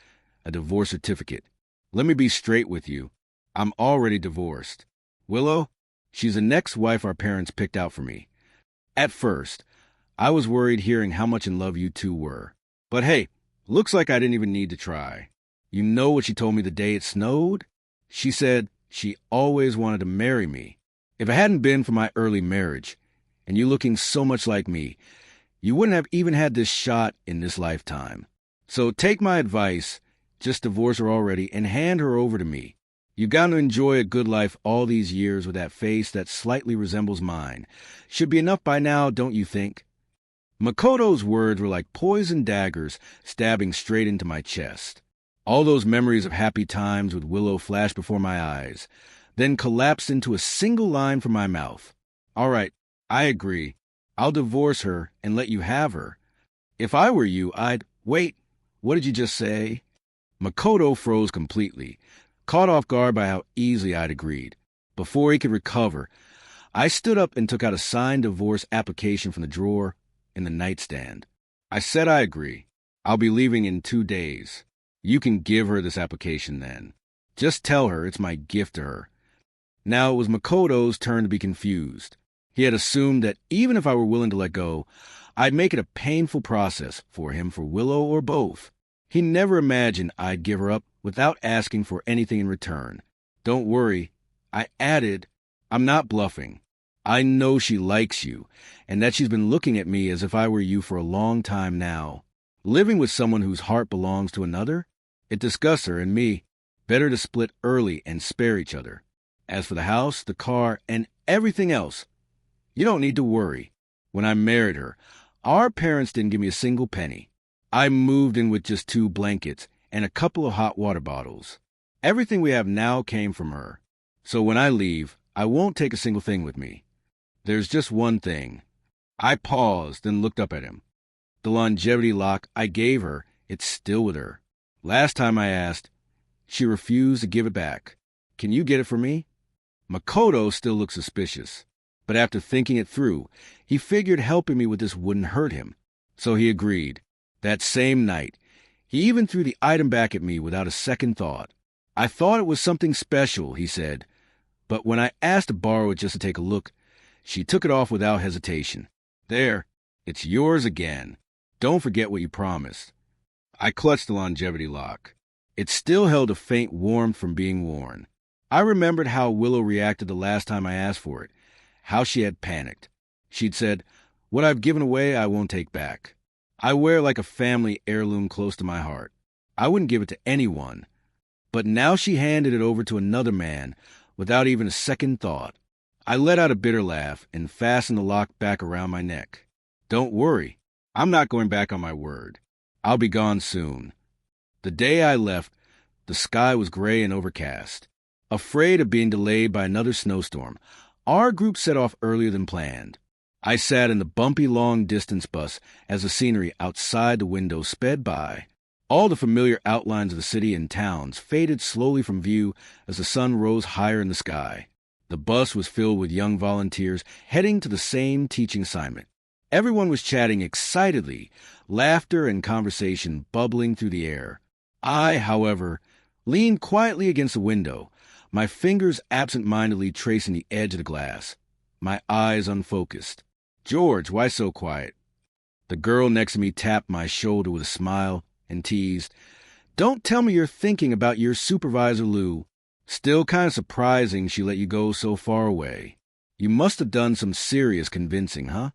a divorce certificate. Let me be straight with you. I'm already divorced. Willow, she's the next wife our parents picked out for me. At first, I was worried hearing how much in love you two were. But hey, looks like I didn't even need to try. You know what she told me the day it snowed? She said she always wanted to marry me. If it hadn't been for my early marriage, and you looking so much like me, you wouldn't have even had this shot in this lifetime. So take my advice, just divorce her already and hand her over to me. You've got to enjoy a good life all these years with that face that slightly resembles mine. Should be enough by now, don't you think? Makoto's words were like poisoned daggers stabbing straight into my chest. All those memories of happy times with Willow flashed before my eyes, then collapsed into a single line from my mouth. All right, I agree. I'll divorce her and let you have her. If I were you, I'd... Wait, what did you just say? Makoto froze completely, caught off guard by how easily I'd agreed. Before he could recover, I stood up and took out a signed divorce application from the drawer in the nightstand. I said I agree. I'll be leaving in 2 days. You can give her this application then. Just tell her it's my gift to her. Now it was Makoto's turn to be confused. He had assumed that even if I were willing to let go, I'd make it a painful process for him, for Willow, or both. He never imagined I'd give her up without asking for anything in return. Don't worry, I added, I'm not bluffing. I know she likes you, and that she's been looking at me as if I were you for a long time now. Living with someone whose heart belongs to another? It disgusts her and me. Better to split early and spare each other. As for the house, the car, and everything else, you don't need to worry. When I married her, our parents didn't give me a single penny. I moved in with just 2 blankets and a couple of hot water bottles. Everything we have now came from her. So when I leave, I won't take a single thing with me. There's just one thing. I paused, then looked up at him. The longevity lock I gave her, it's still with her. Last time I asked, she refused to give it back. Can you get it for me? Makoto still looked suspicious, but after thinking it through, he figured helping me with this wouldn't hurt him. So he agreed. That same night, he even threw the item back at me without a second thought. I thought it was something special, he said, but when I asked to borrow it just to take a look, she took it off without hesitation. There, it's yours again. Don't forget what you promised. I clutched the longevity lock. It still held a faint warmth from being worn. I remembered how Willow reacted the last time I asked for it, how she had panicked. She'd said, "What I've given away, I won't take back." I wear it like a family heirloom close to my heart. I wouldn't give it to anyone. But now she handed it over to another man without even a second thought. I let out a bitter laugh and fastened the lock back around my neck. Don't worry, I'm not going back on my word. I'll be gone soon. The day I left, the sky was gray and overcast. Afraid of being delayed by another snowstorm, our group set off earlier than planned. I sat in the bumpy long-distance bus as the scenery outside the window sped by. All the familiar outlines of the city and towns faded slowly from view as the sun rose higher in the sky. The bus was filled with young volunteers heading to the same teaching assignment. Everyone was chatting excitedly, laughter and conversation bubbling through the air. I, however, leaned quietly against the window, my fingers absent-mindedly tracing the edge of the glass, my eyes unfocused. "George, why so quiet?" The girl next to me tapped my shoulder with a smile and teased, "Don't tell me you're thinking about your supervisor, Lou. Still kind of surprising she let you go so far away. You must have done some serious convincing, huh?"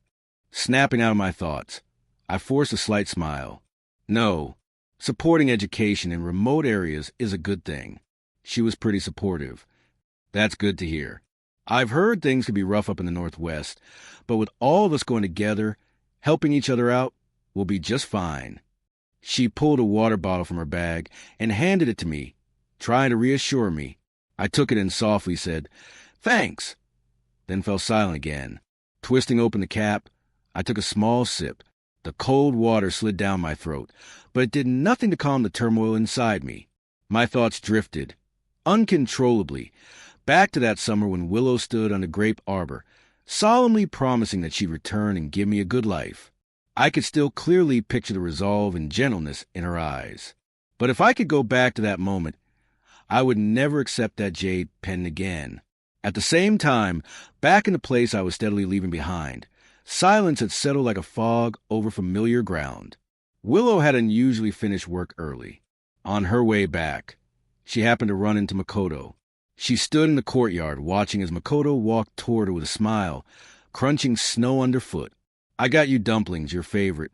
Snapping out of my thoughts, I forced a slight smile. No, supporting education in remote areas is a good thing. She was pretty supportive. That's good to hear. I've heard things can be rough up in the Northwest, but with all of us going together, helping each other out, we'll be just fine. She pulled a water bottle from her bag and handed it to me, trying to reassure me. I took it and softly said, "Thanks," then fell silent again. Twisting open the cap, I took a small sip. The cold water slid down my throat, but it did nothing to calm the turmoil inside me. My thoughts drifted, uncontrollably, back to that summer when Willow stood on the grape arbor, solemnly promising that she'd return and give me a good life. I could still clearly picture the resolve and gentleness in her eyes. But if I could go back to that moment, I would never accept that jade pen again. At the same time, back in the place I was steadily leaving behind, silence had settled like a fog over familiar ground. Willow had unusually finished work early. On her way back, she happened to run into Makoto. She stood in the courtyard watching as Makoto walked toward her with a smile, crunching snow underfoot. "I got you dumplings, your favorite.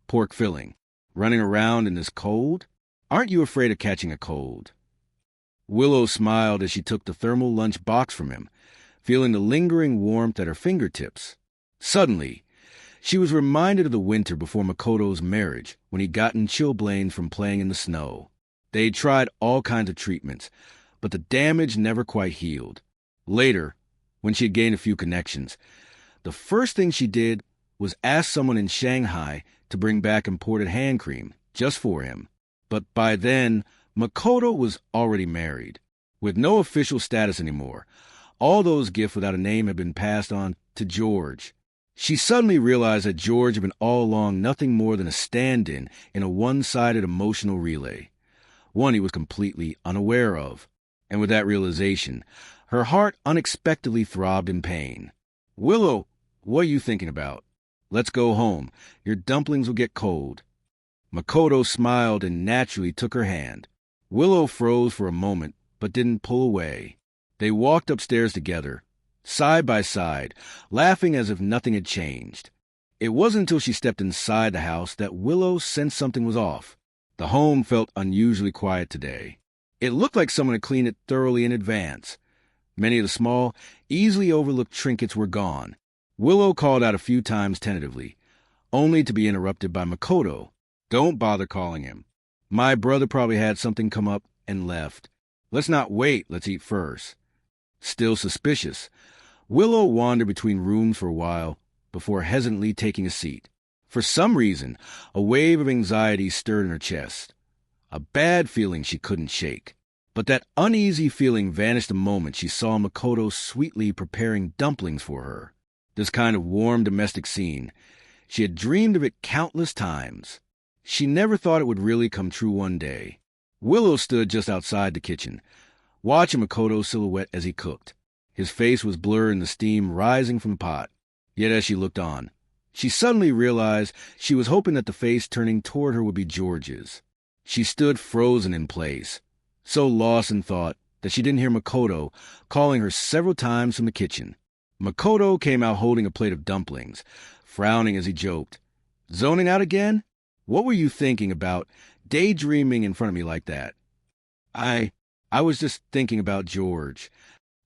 Pork filling. Running around in this cold? Aren't you afraid of catching a cold?" Willow smiled as she took the thermal lunch box from him, feeling the lingering warmth at her fingertips. Suddenly, she was reminded of the winter before Makoto's marriage, when he'd gotten chilblains from playing in the snow. They'd tried all kinds of treatments, but the damage never quite healed. Later, when she had gained a few connections, the first thing she did was ask someone in Shanghai to bring back imported hand cream, just for him. But by then, Makoto was already married. With no official status anymore, all those gifts without a name had been passed on to George. She suddenly realized that George had been all along nothing more than a stand-in in a one-sided emotional relay, one he was completely unaware of. And with that realization, her heart unexpectedly throbbed in pain. "Willow, what are you thinking about? Let's go home. Your dumplings will get cold." Makoto smiled and naturally took her hand. Willow froze for a moment, but didn't pull away. They walked upstairs together, side by side, laughing as if nothing had changed. It wasn't until she stepped inside the house that Willow sensed something was off. The home felt unusually quiet today. It looked like someone had cleaned it thoroughly in advance. Many of the small, easily overlooked trinkets were gone. Willow called out a few times tentatively, only to be interrupted by Makoto. "Don't bother calling him. My brother probably had something come up and left. Let's not wait, let's eat first." Still suspicious, Willow wandered between rooms for a while before hesitantly taking a seat. For some reason, a wave of anxiety stirred in her chest, a bad feeling she couldn't shake. But that uneasy feeling vanished the moment she saw Makoto sweetly preparing dumplings for her. This kind of warm domestic scene, she had dreamed of it countless times. She never thought it would really come true one day. Willow stood just outside the kitchen, watching Makoto's silhouette as he cooked. His face was blurred in the steam rising from the pot. Yet as she looked on, she suddenly realized she was hoping that the face turning toward her would be George's. She stood frozen in place, so lost in thought that she didn't hear Makoto calling her several times from the kitchen. Makoto came out holding a plate of dumplings, frowning as he joked. "Zoning out again? What were you thinking about, daydreaming in front of me like that?" I was just thinking about George."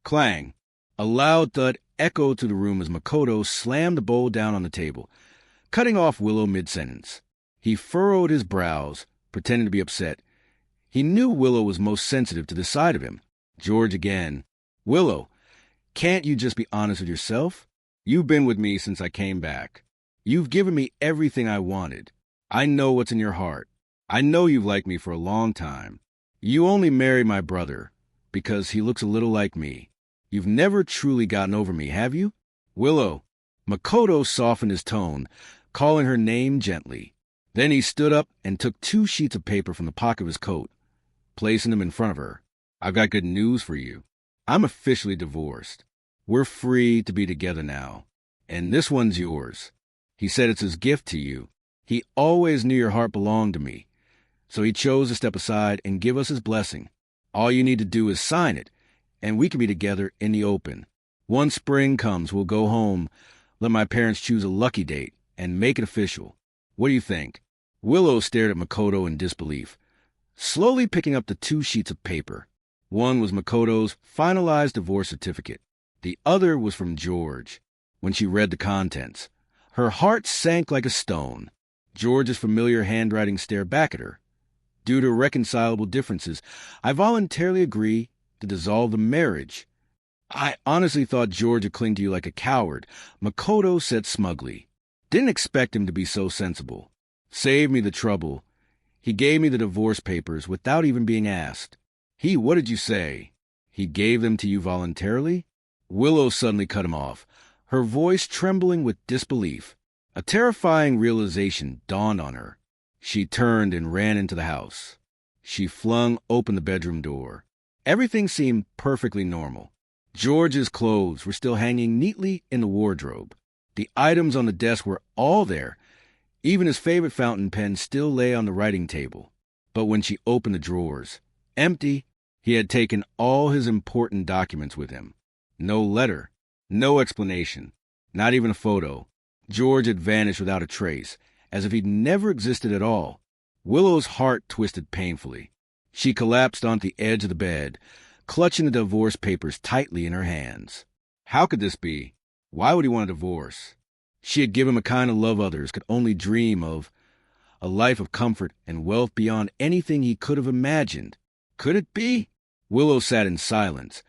Clang! A loud thud echoed through the room as Makoto slammed the bowl down on the table, cutting off Willow mid-sentence. He furrowed his brows, pretending to be upset. He knew Willow was most sensitive to this side of him. George again. "Willow, can't you just be honest with yourself? You've been with me since I came back. You've given me everything I wanted. I know what's in your heart. I know you've liked me for a long time. You only married my brother because he looks a little like me. You've never truly gotten over me, have you? Willow." Makoto softened his tone, calling her name gently. Then he stood up and took 2 sheets of paper from the pocket of his coat, placing them in front of her. "I've got good news for you. I'm officially divorced. We're free to be together now. And this one's yours." He said it's his gift to you. He always knew your heart belonged to me, so he chose to step aside and give us his blessing. All you need to do is sign it, and we can be together in the open. Once spring comes, we'll go home, let my parents choose a lucky date, and make it official. What do you think?" Willow stared at Makoto in disbelief, slowly picking up the 2 sheets of paper. One was Makoto's finalized divorce certificate. The other was from George. When she read the contents, her heart sank like a stone. George's familiar handwriting stared back at her. "Due to irreconcilable differences, I voluntarily agree to dissolve the marriage." I honestly thought George would cling to you like a coward, Makoto said smugly. Didn't expect him to be so sensible. Saved me the trouble. He gave me the divorce papers without even being asked. What did you say? He gave them to you voluntarily? Willow suddenly cut him off, her voice trembling with disbelief. A terrifying realization dawned on her. She turned and ran into the house. She flung open the bedroom door. Everything seemed perfectly normal. George's clothes were still hanging neatly in the wardrobe. The items on the desk were all there. Even his favorite fountain pen still lay on the writing table. But when she opened the drawers, empty, he had taken all his important documents with him. No letter, no explanation, not even a photo. George had vanished without a trace, as if he'd never existed at all. Willow's heart twisted painfully. She collapsed onto the edge of the bed, clutching the divorce papers tightly in her hands. How could this be? Why would he want a divorce? She had given him a kind of love others could only dream of, a life of comfort and wealth beyond anything he could have imagined. Could it be? Willow sat in silence,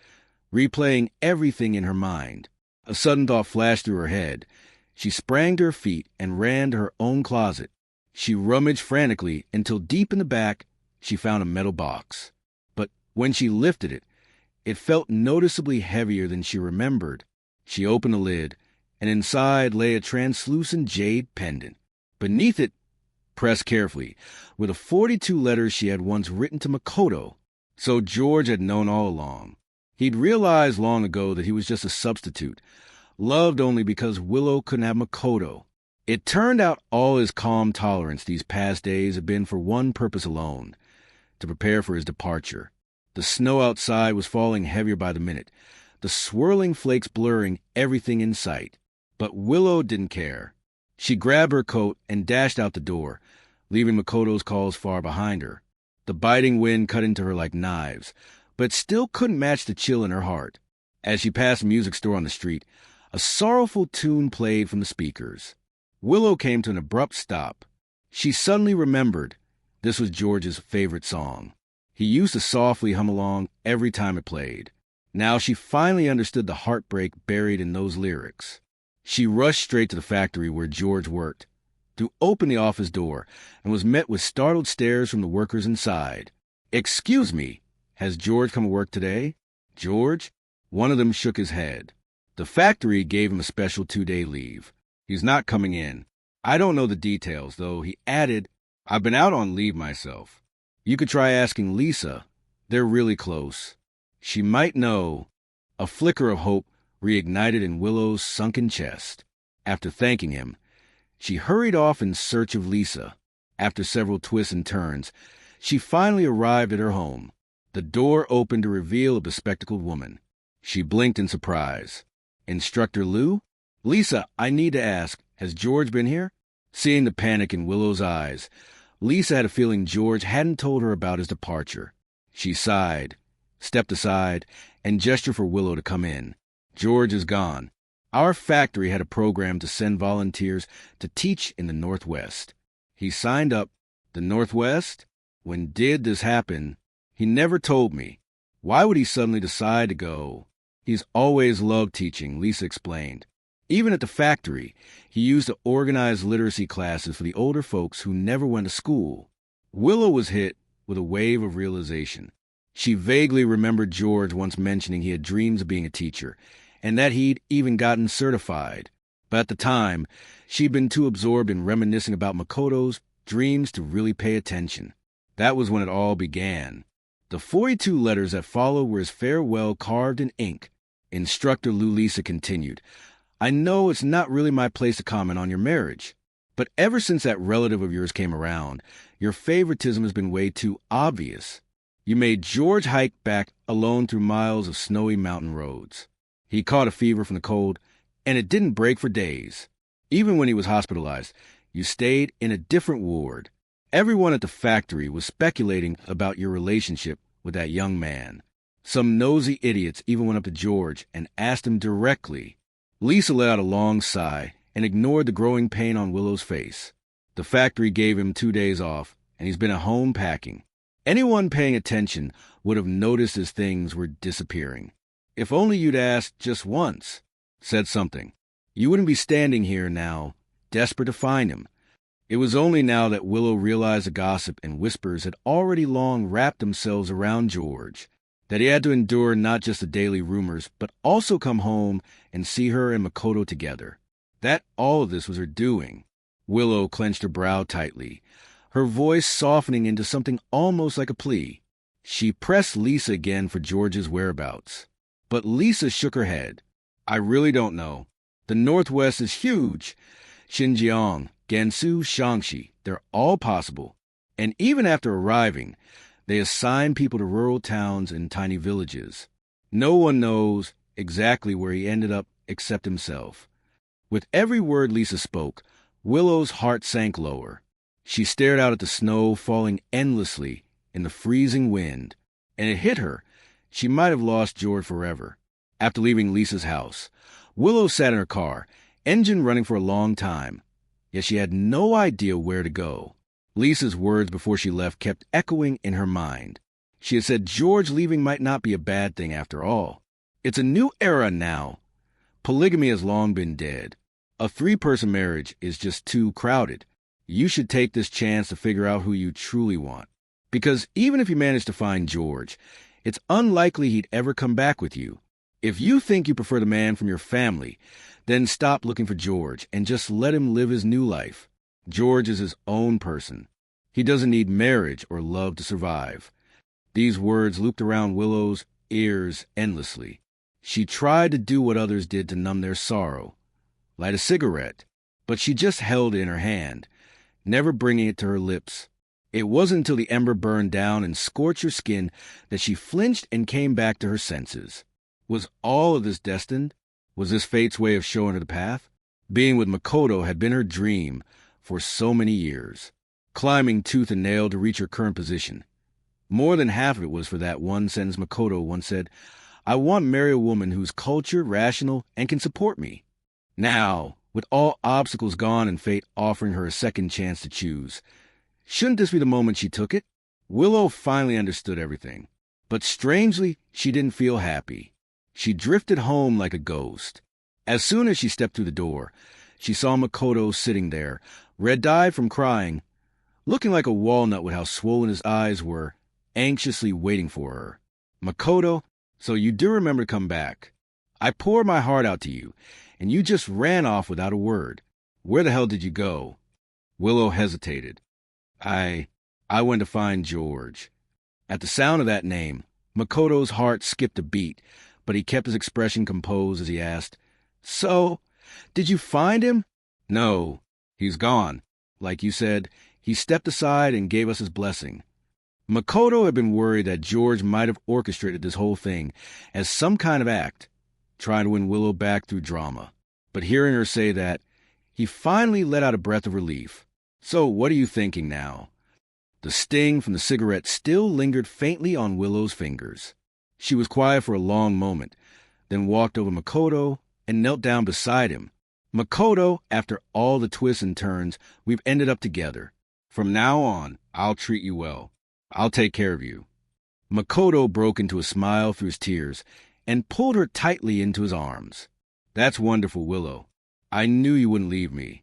replaying everything in her mind. A sudden thought flashed through her head. She sprang to her feet and ran to her own closet. She rummaged frantically until deep in the back she found a metal box. But when she lifted it, it felt noticeably heavier than she remembered. She opened the lid, and inside lay a translucent jade pendant. Beneath it, pressed carefully, were the 42 letters she had once written to Makoto. So George had known all along. He'd realized long ago that he was just a substitute, loved only because Willow couldn't have Makoto. It turned out all his calm tolerance these past days had been for one purpose alone, to prepare for his departure. The snow outside was falling heavier by the minute, the swirling flakes blurring everything in sight. But Willow didn't care. She grabbed her coat and dashed out the door, leaving Makoto's calls far behind her. The biting wind cut into her like knives, but still couldn't match the chill in her heart. As she passed a music store on the street, a sorrowful tune played from the speakers. Willow came to an abrupt stop. She suddenly remembered this was George's favorite song. He used to softly hum along every time it played. Now she finally understood the heartbreak buried in those lyrics. She rushed straight to the factory where George worked, threw open the office door, and was met with startled stares from the workers inside. "Excuse me, has George come to work today?" "George?" One of them shook his head. The factory gave him a special 2-day leave. "He's not coming in. I don't know the details, though," he added. "I've been out on leave myself. You could try asking Lisa. They're really close. She might know." A flicker of hope reignited in Willow's sunken chest. After thanking him, she hurried off in search of Lisa. After several twists and turns, she finally arrived at her home. The door opened to reveal a bespectacled woman. She blinked in surprise. "Instructor Lou?" "Lisa, I need to ask, has George been here?" Seeing the panic in Willow's eyes, Lisa had a feeling George hadn't told her about his departure. She sighed, stepped aside, and gestured for Willow to come in. "George is gone. Our factory had a program to send volunteers to teach in the Northwest. He signed up. The Northwest? When did this happen? He never told me. Why would he suddenly decide to go?" "He's always loved teaching," Lisa explained. "Even at the factory, he used to organize literacy classes for the older folks who never went to school." Willow was hit with a wave of realization. She vaguely remembered George once mentioning he had dreams of being a teacher, and that he'd even gotten certified. But at the time, she'd been too absorbed in reminiscing about Makoto's dreams to really pay attention. That was when it all began. The 42 letters that followed were his farewell carved in ink. Instructor Lisa continued, "I know it's not really my place to comment on your marriage, but ever since that relative of yours came around, your favoritism has been way too obvious. You made George hike back alone through miles of snowy mountain roads. He caught a fever from the cold, and it didn't break for days. Even when he was hospitalized, you stayed in a different ward. Everyone at the factory was speculating about your relationship with that young man. Some nosy idiots even went up to George and asked him directly." Lisa let out a long sigh and ignored the growing pain on Willow's face. "The factory gave him 2 days off, and he's been at home packing. Anyone paying attention would have noticed as things were disappearing. If only you'd asked just once, said something. You wouldn't be standing here now, desperate to find him. It was only now that Willow realized the gossip and whispers had already long wrapped themselves around George, that he had to endure not just the daily rumors, but also come home and see her and Makoto together. That all of this was her doing. Willow clenched her brow tightly, her voice softening into something almost like a plea. She pressed Lisa again for George's whereabouts. But Lisa shook her head. I really don't know. The Northwest is huge. Xinjiang, Gansu, Shaanxi, they're all possible. And even after arriving, they assign people to rural towns and tiny villages. No one knows exactly where he ended up except himself. With every word Lisa spoke, Willow's heart sank lower. She stared out at the snow falling endlessly in the freezing wind, and it hit her. She might have lost George forever. After leaving Lisa's house, Willow sat in her car, engine running for a long time. Yet she had no idea where to go. Lisa's words before she left kept echoing in her mind. She had said George leaving might not be a bad thing after all. It's a new era now. Polygamy has long been dead. A 3-person marriage is just too crowded. You should take this chance to figure out who you truly want. Because even if you manage to find George, it's unlikely he'd ever come back with you. If you think you prefer the man from your family, then stop looking for George and just let him live his new life. George is his own person. He doesn't need marriage or love to survive. These words looped around Willow's ears endlessly. She tried to do what others did to numb their sorrow, light a cigarette, but she just held it in her hand, never bringing it to her lips. It wasn't until the ember burned down and scorched her skin that she flinched and came back to her senses. Was all of this destined? Was this fate's way of showing her the path? Being with Makoto had been her dream for so many years, climbing tooth and nail to reach her current position. More than half of it was for that one sentence Makoto once said, I want to marry a woman who's cultured, rational, and can support me. Now, with all obstacles gone and fate offering her a second chance to choose, shouldn't this be the moment she took it? Willow finally understood everything, but strangely, she didn't feel happy. She drifted home like a ghost. As soon as she stepped through the door, she saw Makoto sitting there, red-eyed from crying, looking like a walnut with how swollen his eyes were, anxiously waiting for her. Makoto, so you do remember to come back. I poured my heart out to you, and you just ran off without a word. Where the hell did you go? Willow hesitated. I went to find George. At the sound of that name, Makoto's heart skipped a beat, but he kept his expression composed as he asked, So, did you find him? No, he's gone. Like you said, he stepped aside and gave us his blessing. Makoto had been worried that George might have orchestrated this whole thing as some kind of act, trying to win Willow back through drama. But hearing her say that, he finally let out a breath of relief. So what are you thinking now? The sting from the cigarette still lingered faintly on Willow's fingers. She was quiet for a long moment, then walked over Makoto and knelt down beside him. Makoto, after all the twists and turns, we've ended up together. From now on, I'll treat you well. I'll take care of you. Makoto broke into a smile through his tears and pulled her tightly into his arms. That's wonderful, Willow. I knew you wouldn't leave me.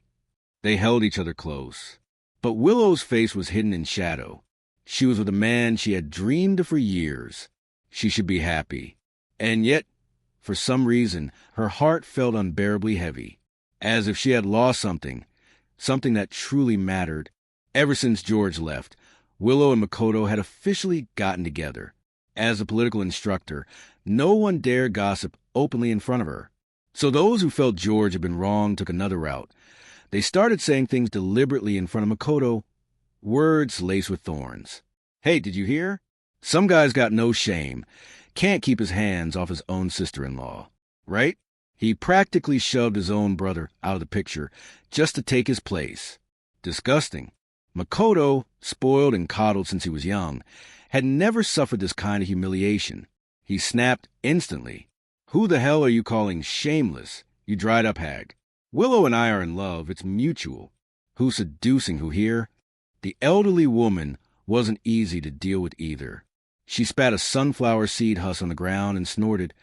They held each other close. But Willow's face was hidden in shadow. She was with a man she had dreamed of for years. She should be happy. And yet, for some reason, her heart felt unbearably heavy, as if she had lost something that truly mattered. Ever since George left, Willow and Makoto had officially gotten together. As a political instructor, no one dared gossip openly in front of her. So those who felt George had been wrong took another route. They started saying things deliberately in front of Makoto, words laced with thorns. Hey, did you hear? Some guy's got no shame. Can't keep his hands off his own sister-in-law, right? He practically shoved his own brother out of the picture just to take his place. Disgusting. Makoto, spoiled and coddled since he was young, had never suffered this kind of humiliation. He snapped instantly. Who the hell are you calling shameless, you dried-up hag? Willow and I are in love. It's mutual. Who's seducing who here? The elderly woman wasn't easy to deal with either. She spat a sunflower seed husk on the ground and snorted,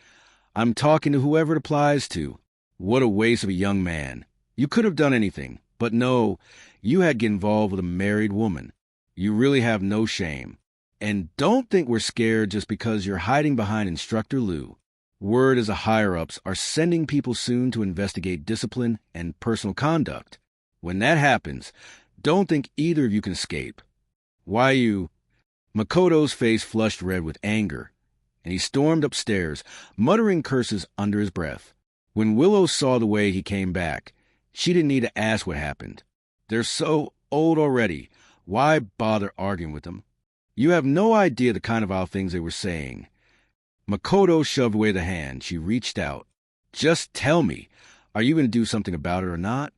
I'm talking to whoever it applies to. What a waste of a young man. You could have done anything, but no, you had to get involved with a married woman. You really have no shame. And don't think we're scared just because you're hiding behind Instructor Lou. Word is the higher-ups are sending people soon to investigate discipline and personal conduct. When that happens, don't think either of you can escape. Why you... Makoto's face flushed red with anger, and he stormed upstairs, muttering curses under his breath. When Willow saw the way he came back, she didn't need to ask what happened. They're so old already. Why bother arguing with them? You have no idea the kind of vile things they were saying. Makoto shoved away the hand. She reached out. Just tell me, are you going to do something about it or not?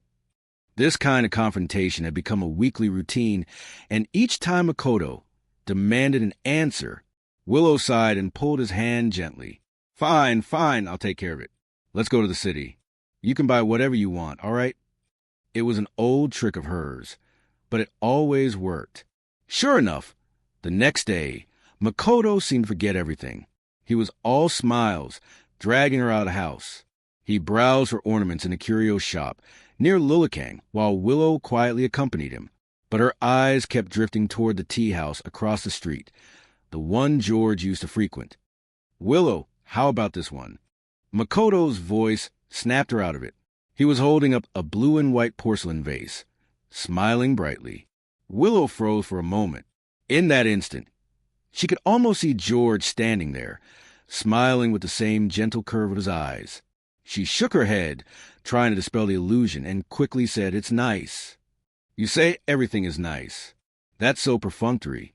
This kind of confrontation had become a weekly routine, and each time Makoto demanded an answer, Willow sighed and pulled his hand gently. Fine, I'll take care of it. Let's go to the city. You can buy whatever you want, all right? It was an old trick of hers, but it always worked. Sure enough, the next day, Makoto seemed to forget everything. He was all smiles, dragging her out of the house. He browsed for ornaments in a curio shop near Lillikang, while Willow quietly accompanied him. But her eyes kept drifting toward the tea house across the street, the one George used to frequent. Willow, how about this one? Makoto's voice snapped her out of it. He was holding up a blue and white porcelain vase, smiling brightly. Willow froze for a moment. In that instant, she could almost see George standing there, smiling with the same gentle curve of his eyes. She shook her head, trying to dispel the illusion, and quickly said, "It's nice." "You say everything is nice. That's so perfunctory."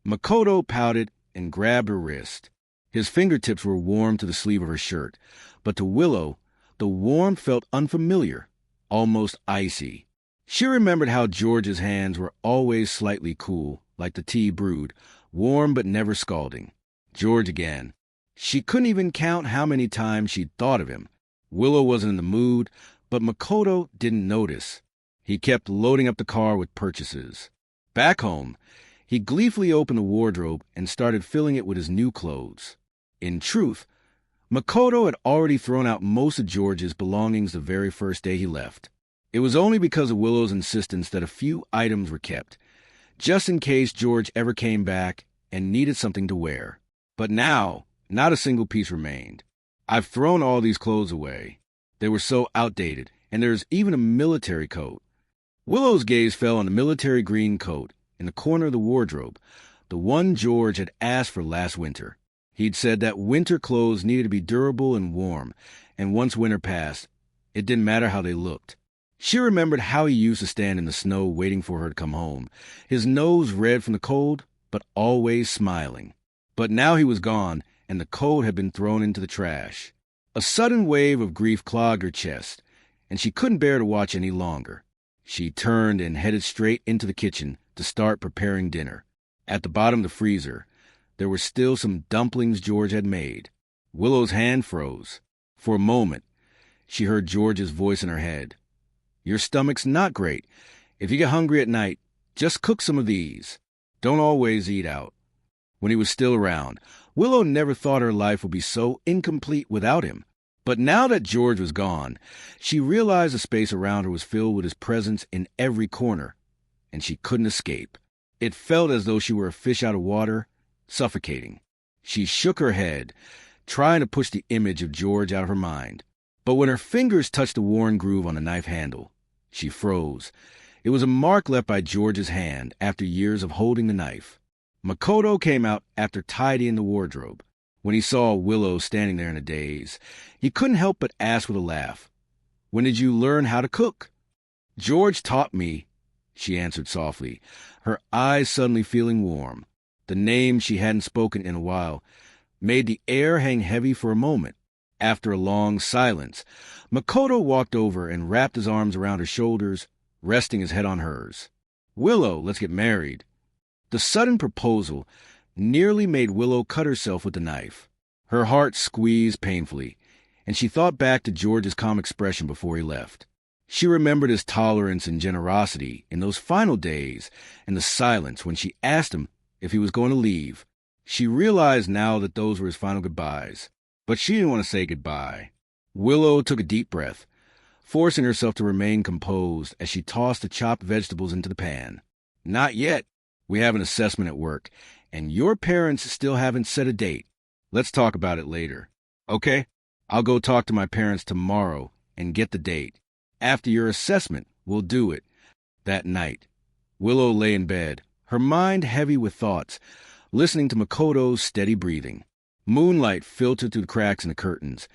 Makoto pouted and grabbed her wrist. His fingertips were warm to the sleeve of her shirt, but to Willow, the warmth felt unfamiliar, almost icy. She remembered how George's hands were always slightly cool, like the tea brewed, warm but never scalding. George again. She couldn't even count how many times she'd thought of him. Willow wasn't in the mood, but Makoto didn't notice. He kept loading up the car with purchases. Back home, he gleefully opened the wardrobe and started filling it with his new clothes. In truth, Makoto had already thrown out most of George's belongings the very first day he left. It was only because of Willow's insistence that a few items were kept, just in case George ever came back and needed something to wear. But now, not a single piece remained. "I've thrown all these clothes away. They were so outdated, and there's even a military coat." Willow's gaze fell on the military green coat in the corner of the wardrobe, the one George had asked for last winter. He'd said that winter clothes needed to be durable and warm, and once winter passed, it didn't matter how they looked. She remembered how he used to stand in the snow waiting for her to come home, his nose red from the cold, but always smiling. But now he was gone, and the coat had been thrown into the trash. A sudden wave of grief clogged her chest, and she couldn't bear to watch any longer. She turned and headed straight into the kitchen to start preparing dinner. At the bottom of the freezer, there were still some dumplings George had made. Willow's hand froze. For a moment, she heard George's voice in her head. "Your stomach's not great. If you get hungry at night, just cook some of these. Don't always eat out." When he was still around, Willow never thought her life would be so incomplete without him. But now that George was gone, she realized the space around her was filled with his presence in every corner, and she couldn't escape. It felt as though she were a fish out of water, suffocating. She shook her head, trying to push the image of George out of her mind. But when her fingers touched the worn groove on the knife handle, she froze. It was a mark left by George's hand after years of holding the knife. Makoto came out after tidying the wardrobe. When he saw Willow standing there in a daze, he couldn't help but ask with a laugh, "When did you learn how to cook?" "George taught me," she answered softly, her eyes suddenly feeling warm. The name she hadn't spoken in a while made the air hang heavy for a moment. After a long silence, Makoto walked over and wrapped his arms around her shoulders, resting his head on hers. "Willow, let's get married." The sudden proposal nearly made Willow cut herself with the knife. Her heart squeezed painfully, and she thought back to George's calm expression before he left. She remembered his tolerance and generosity in those final days and the silence when she asked him if he was going to leave. She realized now that those were his final goodbyes. but she didn't want to say goodbye. Willow took a deep breath, forcing herself to remain composed as she tossed the chopped vegetables into the pan. Not yet. We have an assessment at work, and your parents still haven't set a date. Let's talk about it later. Okay? I'll go talk to my parents tomorrow and get the date. After your assessment, we'll do it. That night, Willow lay in bed, her mind heavy with thoughts, listening to Makoto's steady breathing. Moonlight filtered through the cracks in the curtains,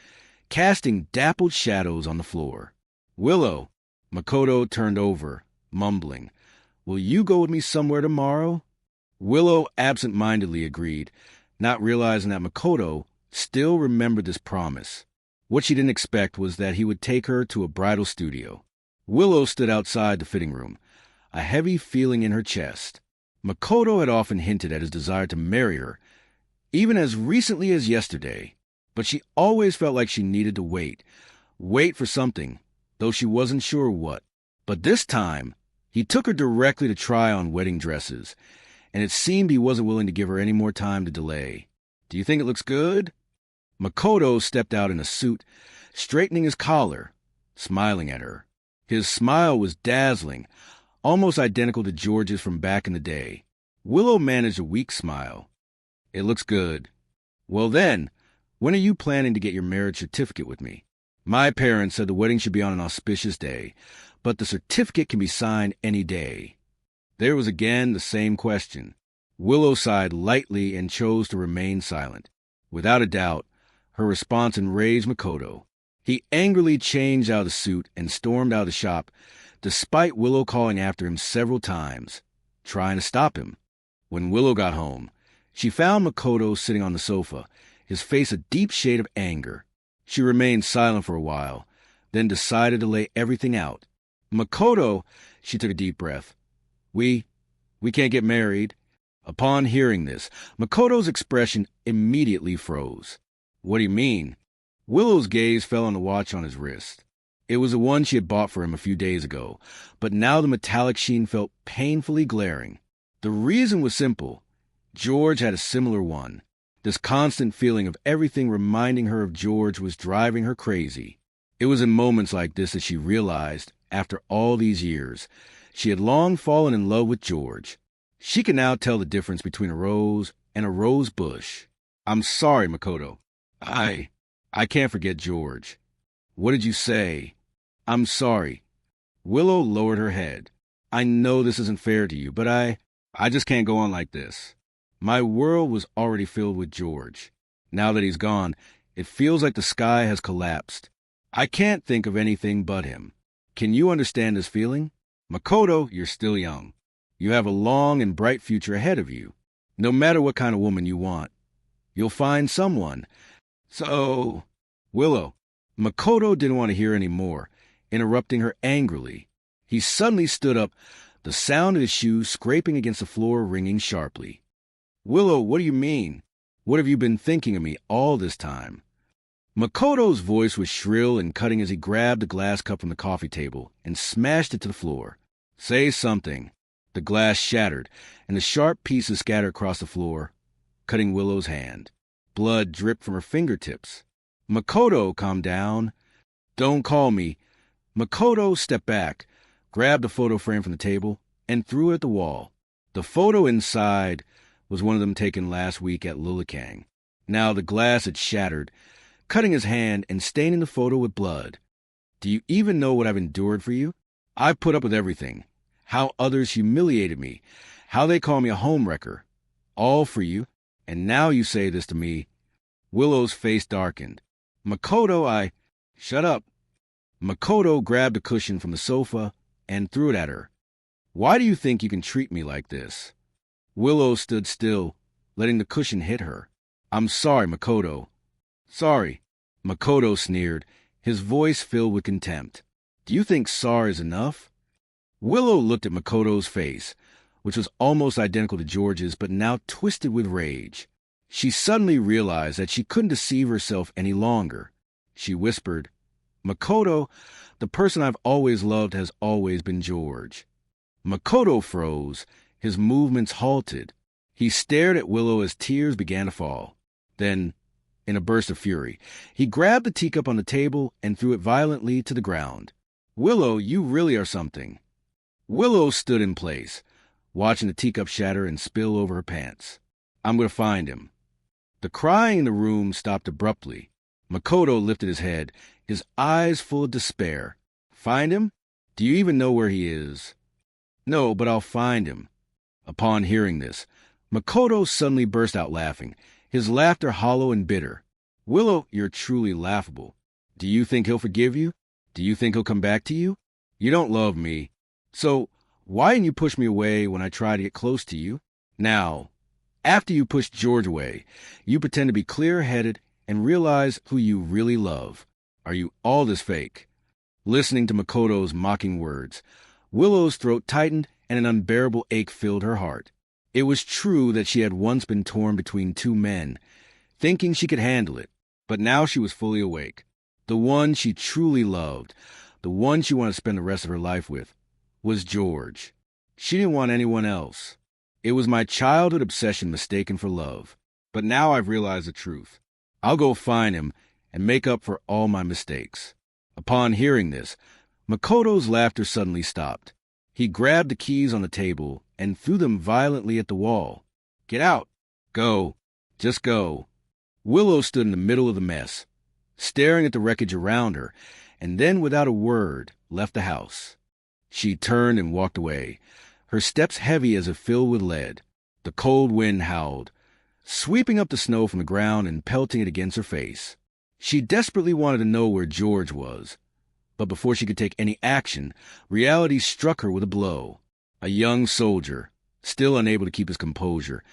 casting dappled shadows on the floor. Willow, Makoto turned over, mumbling, "Will you go with me somewhere tomorrow?" Willow absent-mindedly agreed, not realizing that Makoto still remembered this promise. What she didn't expect was that he would take her to a bridal studio. Willow stood outside the fitting room, a heavy feeling in her chest. Makoto had often hinted at his desire to marry her, even as recently as yesterday, but she always felt like she needed to wait for something, though she wasn't sure what. But this time, he took her directly to try on wedding dresses, and it seemed he wasn't willing to give her any more time to delay. "Do you think it looks good?" Makoto stepped out in a suit, straightening his collar, smiling at her. His smile was dazzling, almost identical to George's from back in the day. Willow managed a weak smile. "It looks good." "Well then, when are you planning to get your marriage certificate with me?" "My parents said the wedding should be on an auspicious day, but the certificate can be signed any day." There was again the same question. Willow sighed lightly and chose to remain silent. Without a doubt, her response enraged Makoto. He angrily changed out of the suit and stormed out of the shop, despite Willow calling after him several times, trying to stop him. When Willow got home, she found Makoto sitting on the sofa, his face a deep shade of anger. She remained silent for a while, then decided to lay everything out. "Makoto," she took a deep breath. We can't get married." Upon hearing this, Makoto's expression immediately froze. "What do you mean?" Willow's gaze fell on the watch on his wrist. It was the one she had bought for him a few days ago, but now the metallic sheen felt painfully glaring. The reason was simple. George had a similar one. This constant feeling of everything reminding her of George was driving her crazy. It was in moments like this that she realized, after all these years, she had long fallen in love with George. She could now tell the difference between a rose and a rose bush. "I'm sorry, Makoto. I can't forget George." "What did you say?" "I'm sorry." Willow lowered her head. "I know this isn't fair to you, but I just can't go on like this. My world was already filled with George. Now that he's gone, it feels like the sky has collapsed. I can't think of anything but him. Can you understand this feeling? Makoto, you're still young. You have a long and bright future ahead of you. No matter what kind of woman you want, you'll find someone. So..." "Willow." Makoto didn't want to hear any more, interrupting her angrily. He suddenly stood up, the sound of his shoes scraping against the floor ringing sharply. "Willow, what do you mean? What have you been thinking of me all this time?" Makoto's voice was shrill and cutting as he grabbed a glass cup from the coffee table and smashed it to the floor. "Say something." The glass shattered, and the sharp pieces scattered across the floor, cutting Willow's hand. Blood dripped from her fingertips. "Makoto, calm down." "Don't call me." Makoto stepped back, grabbed a photo frame from the table, and threw it at the wall. The photo inside was one of them taken last week at Lilikang. Now the glass had shattered, cutting his hand and staining the photo with blood. "Do you even know what I've endured for you? I put up with everything. How others humiliated me, how they call me a homewrecker. All for you, and now you say this to me." Willow's face darkened. "Makoto, Shut up." Makoto grabbed a cushion from the sofa and threw it at her. "Why do you think you can treat me like this?" Willow stood still, letting the cushion hit her. "I'm sorry, Makoto." "Sorry." Makoto sneered, his voice filled with contempt. "Do you think sorry is enough?" Willow looked at Makoto's face, which was almost identical to George's, but now twisted with rage. She suddenly realized that she couldn't deceive herself any longer. She whispered, "Makoto, the person I've always loved has always been George." Makoto froze, his movements halted. He stared at Willow as tears began to fall. Then, In a burst of fury, he grabbed the teacup on the table and threw it violently to the ground. "Willow, you really are something." Willow stood in place, watching the teacup shatter and spill over her pants. "I'm going to find him." The crying in the room stopped abruptly. Makoto lifted his head, his eyes full of despair. "Find him? Do you even know where he is?" "No, but I'll find him." Upon hearing this, Makoto suddenly burst out laughing, his laughter hollow and bitter. "Willow, you're truly laughable. Do you think he'll forgive you? Do you think he'll come back to you? You don't love me. So why didn't you push me away when I tried to get close to you? Now, after you pushed George away, you pretend to be clear-headed and realize who you really love. Are you all this fake?" Listening to Makoto's mocking words, Willow's throat tightened and an unbearable ache filled her heart. It was true that she had once been torn between two men, thinking she could handle it, but now she was fully awake. The one she truly loved, the one she wanted to spend the rest of her life with, was George. She didn't want anyone else. It was my childhood obsession mistaken for love. But now I've realized the truth. I'll go find him and make up for all my mistakes. Upon hearing this, Makoto's laughter suddenly stopped. He grabbed the keys on the table and threw them violently at the wall. "Get out! Go! Just go!" Willow stood in the middle of the mess, staring at the wreckage around her, and then without a word left the house. She turned and walked away, her steps heavy as if filled with lead. The cold wind howled, sweeping up the snow from the ground and pelting it against her face. She desperately wanted to know where George was, but before she could take any action, reality struck her with a blow. A young soldier, still unable to keep his composure,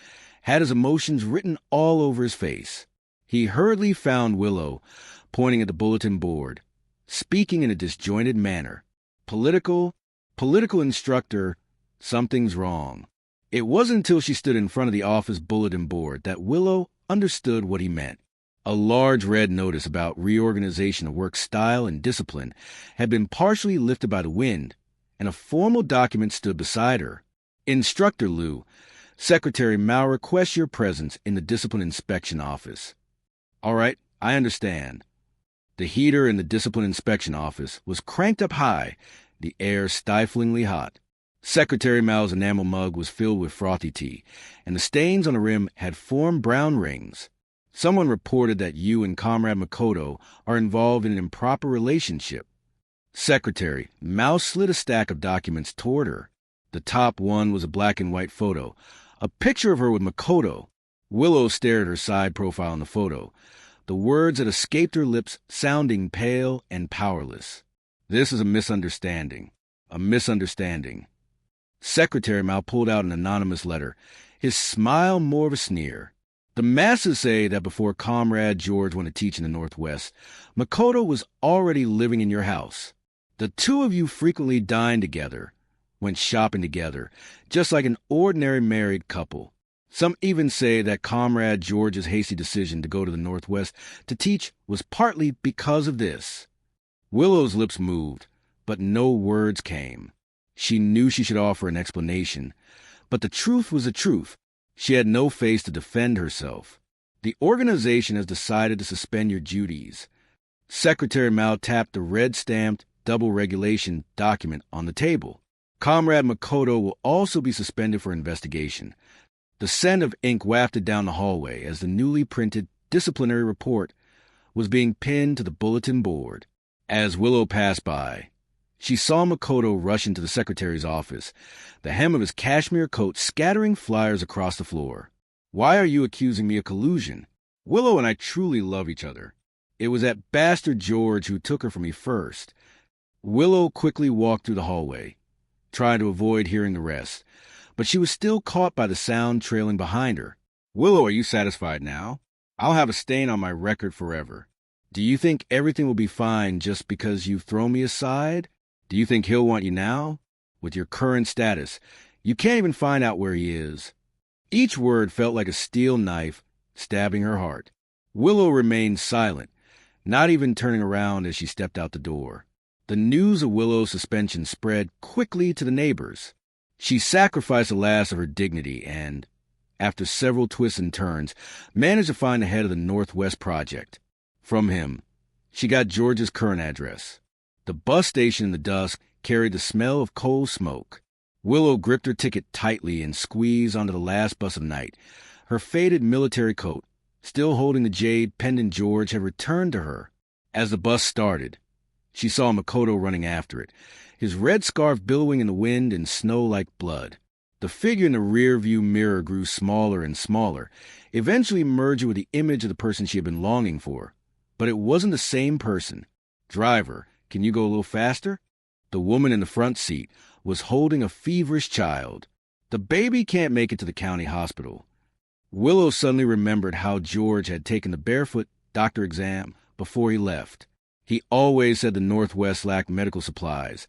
had his emotions written all over his face. He hurriedly found Willow, pointing at the bulletin board, speaking in a disjointed manner. Political instructor, something's wrong." It wasn't until she stood in front of the office bulletin board that Willow understood what he meant. A large red notice about reorganization of work style and discipline had been partially lifted by the wind, and a formal document stood beside her. "Instructor Liu, Secretary Mao requests your presence in the Discipline Inspection Office." "All right, I understand." The heater in the Discipline Inspection Office was cranked up high, the air stiflingly hot. Secretary Mao's enamel mug was filled with frothy tea, and the stains on the rim had formed brown rings. "Someone reported that you and Comrade Makoto are involved in an improper relationship." Secretary Mao slid a stack of documents toward her. The top one was a black and white photo, a picture of her with Makoto. Willow stared at her side profile in the photo, the words that escaped her lips sounding pale and powerless. "This is a misunderstanding. A misunderstanding." Secretary Mao pulled out an anonymous letter, his smile more of a sneer. "The masses say that before Comrade George went to teach in the Northwest, Makoto was already living in your house. The two of you frequently dined together, went shopping together, just like an ordinary married couple. Some even say that Comrade George's hasty decision to go to the Northwest to teach was partly because of this." Willow's lips moved, but no words came. She knew she should offer an explanation, but the truth was the truth. She had no face to defend herself. "The organization has decided to suspend your duties." Secretary Mao tapped the red-stamped double regulation document on the table. "Comrade Makoto will also be suspended for investigation." The scent of ink wafted down the hallway as the newly printed disciplinary report was being pinned to the bulletin board. As Willow passed by, she saw Makoto rush into the secretary's office, the hem of his cashmere coat scattering flyers across the floor. "Why are you accusing me of collusion? Willow and I truly love each other. It was that bastard George who took her from me first." Willow quickly walked through the hallway, trying to avoid hearing the rest, but she was still caught by the sound trailing behind her. "Willow, are you satisfied now? I'll have a stain on my record forever. Do you think everything will be fine just because you've thrown me aside? Do you think he'll want you now? With your current status, you can't even find out where he is." Each word felt like a steel knife stabbing her heart. Willow remained silent, not even turning around as she stepped out the door. The news of Willow's suspension spread quickly to the neighbors. She sacrificed the last of her dignity and, after several twists and turns, managed to find the head of the Northwest Project. From him, she got George's current address. The bus station in the dusk carried the smell of coal smoke. Willow gripped her ticket tightly and squeezed onto the last bus of the night. Her faded military coat, still holding the jade pendant George had returned to her. As the bus started, she saw Makoto running after it, his red scarf billowing in the wind and snow like blood. The figure in the rear-view mirror grew smaller and smaller, eventually merging with the image of the person she had been longing for. But it wasn't the same person. "Driver, can you go a little faster?" The woman in the front seat was holding a feverish child. "The baby can't make it to the county hospital." Willow suddenly remembered how George had taken the barefoot doctor exam before he left. He always said the Northwest lacked medical supplies,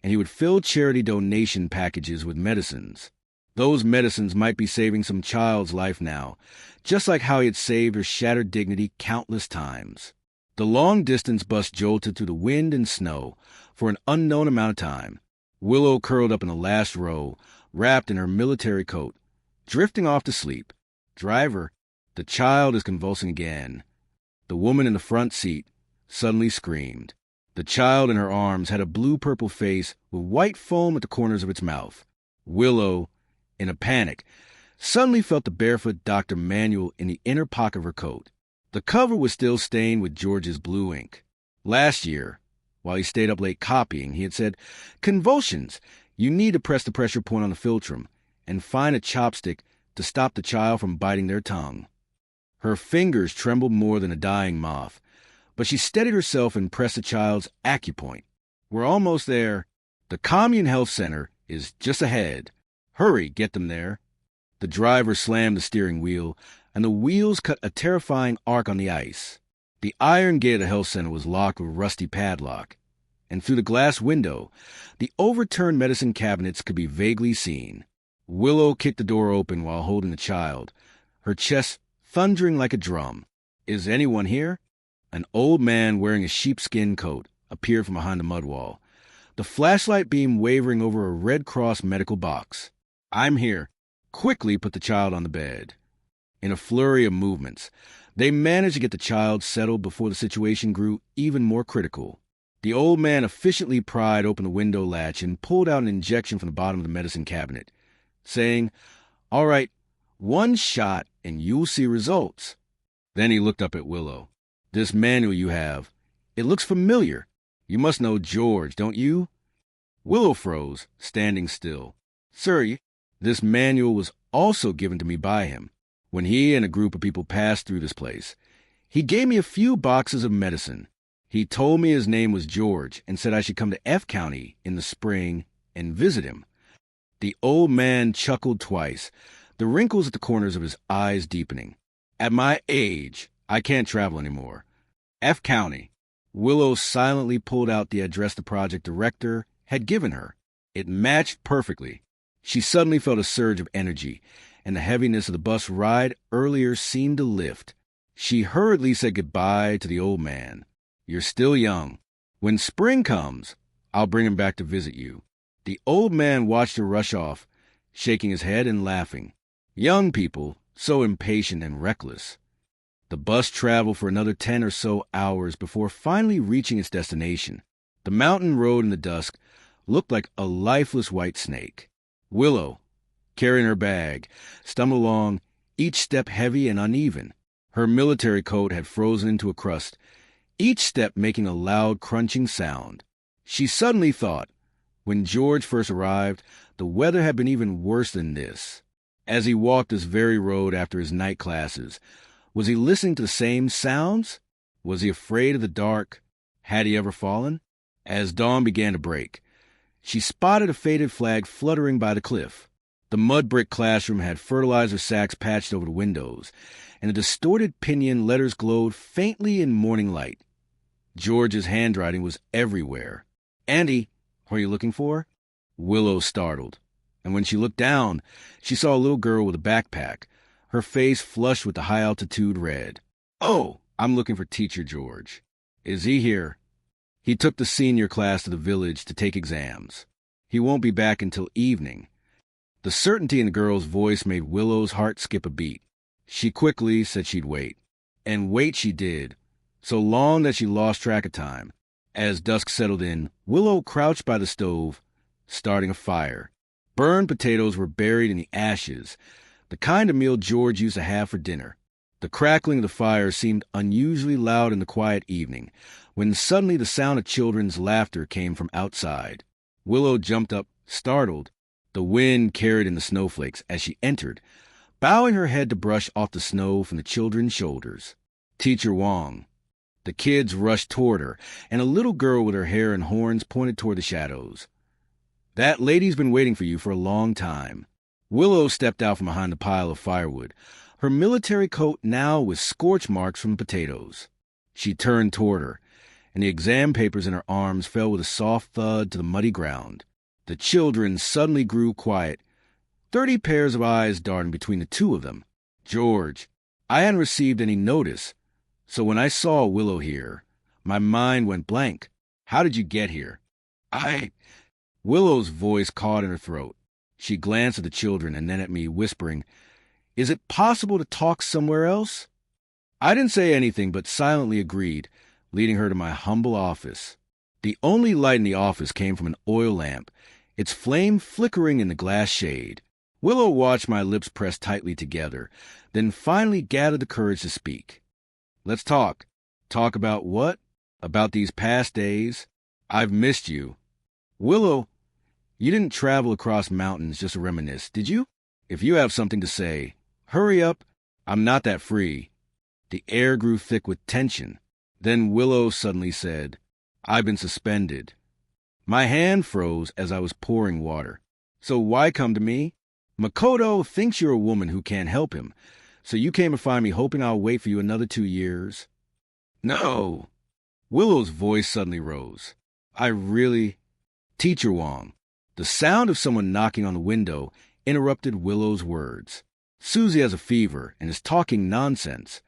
and he would fill charity donation packages with medicines. Those medicines might be saving some child's life now, just like how he had saved her shattered dignity countless times. The long-distance bus jolted through the wind and snow for an unknown amount of time. Willow curled up in the last row, wrapped in her military coat, drifting off to sleep. "Driver, the child is convulsing again." The woman in the front seat suddenly screamed. The child in her arms had a blue-purple face with white foam at the corners of its mouth. Willow, in a panic, suddenly felt the barefoot doctor manual in the inner pocket of her coat. The cover was still stained with George's blue ink. Last year, while he stayed up late copying, he had said, "Convulsions! You need to press the pressure point on the philtrum and find a chopstick to stop the child from biting their tongue." Her fingers trembled more than a dying moth, but she steadied herself and pressed the child's acupoint. "We're almost there. The Commune Health Center is just ahead. Hurry, get them there." The driver slammed the steering wheel, and the wheels cut a terrifying arc on the ice. The iron gate of the health center was locked with a rusty padlock, and through the glass window, the overturned medicine cabinets could be vaguely seen. Willow kicked the door open while holding the child, her chest thundering like a drum. "Is anyone here?" An old man wearing a sheepskin coat appeared from behind the mud wall, the flashlight beam wavering over a Red Cross medical box. "I'm here. Quickly put the child on the bed." In a flurry of movements, they managed to get the child settled before the situation grew even more critical. The old man efficiently pried open the window latch and pulled out an injection from the bottom of the medicine cabinet, saying, "All right, one shot and you'll see results." Then he looked up at Willow. "This manual you have, it looks familiar. You must know George, don't you?" Willow froze, standing still. "Sir, this manual was also given to me by him when he and a group of people passed through this place. He gave me a few boxes of medicine. He told me his name was George and said I should come to F County in the spring and visit him." The old man chuckled twice, the wrinkles at the corners of his eyes deepening. "At my age, I can't travel anymore. F County." Willow silently pulled out the address the project director had given her. It matched perfectly. She suddenly felt a surge of energy, and the heaviness of the bus ride earlier seemed to lift. She hurriedly said goodbye to the old man. "You're still young. When spring comes, I'll bring him back to visit you." The old man watched her rush off, shaking his head and laughing. Young people, so impatient and reckless. The bus traveled for another 10 or so hours before finally reaching its destination. The mountain road in the dusk looked like a lifeless white snake. Willow, carrying her bag, stumbled along, each step heavy and uneven. Her military coat had frozen into a crust, each step making a loud crunching sound. She suddenly thought, when George first arrived, the weather had been even worse than this. As he walked this very road after his night classes, was he listening to the same sounds? Was he afraid of the dark? Had he ever fallen? As dawn began to break, she spotted a faded flag fluttering by the cliff. The mud brick classroom had fertilizer sacks patched over the windows, and the distorted pinion letters glowed faintly in morning light. George's handwriting was everywhere. "Andy, what are you looking for?" Willow startled, and when she looked down, she saw a little girl with a backpack, her face flushed with the high-altitude red. "Oh, I'm looking for Teacher George. Is he here?" "He took the senior class to the village to take exams. He won't be back until evening." The certainty in the girl's voice made Willow's heart skip a beat. She quickly said she'd wait. And wait she did, so long that she lost track of time. As dusk settled in, Willow crouched by the stove, starting a fire. Burned potatoes were buried in the ashes, the kind of meal George used to have for dinner. The crackling of the fire seemed unusually loud in the quiet evening, when suddenly the sound of children's laughter came from outside. Willow jumped up, startled. The wind carried in the snowflakes as she entered, bowing her head to brush off the snow from the children's shoulders. Teacher Wong. The kids rushed toward her, and a little girl with her hair and horns pointed toward the shadows. That lady's been waiting for you for a long time. Willow stepped out from behind the pile of firewood, her military coat now with scorch marks from potatoes. She turned toward her, and the exam papers in her arms fell with a soft thud to the muddy ground. The children suddenly grew quiet, 30 pairs of eyes darting between the two of them. George, I hadn't received any notice, so when I saw Willow here, my mind went blank. How did you get here? Willow's voice caught in her throat. She glanced at the children and then at me, whispering, Is it possible to talk somewhere else? I didn't say anything, but silently agreed, leading her to my humble office. The only light in the office came from an oil lamp, its flame flickering in the glass shade. Willow watched my lips press tightly together, then finally gathered the courage to speak. Let's talk. Talk about what? About these past days? I've missed you. Willow, you didn't travel across mountains just to reminisce, did you? If you have something to say, hurry up. I'm not that free. The air grew thick with tension. Then Willow suddenly said, I've been suspended. My hand froze as I was pouring water. So why come to me? Makoto thinks you're a woman who can't help him, so you came to find me hoping I'll wait for you another 2 years. No. Willow's voice suddenly rose. Teacher Wong. The sound of someone knocking on the window interrupted Willow's words. Susie has a fever and is talking nonsense.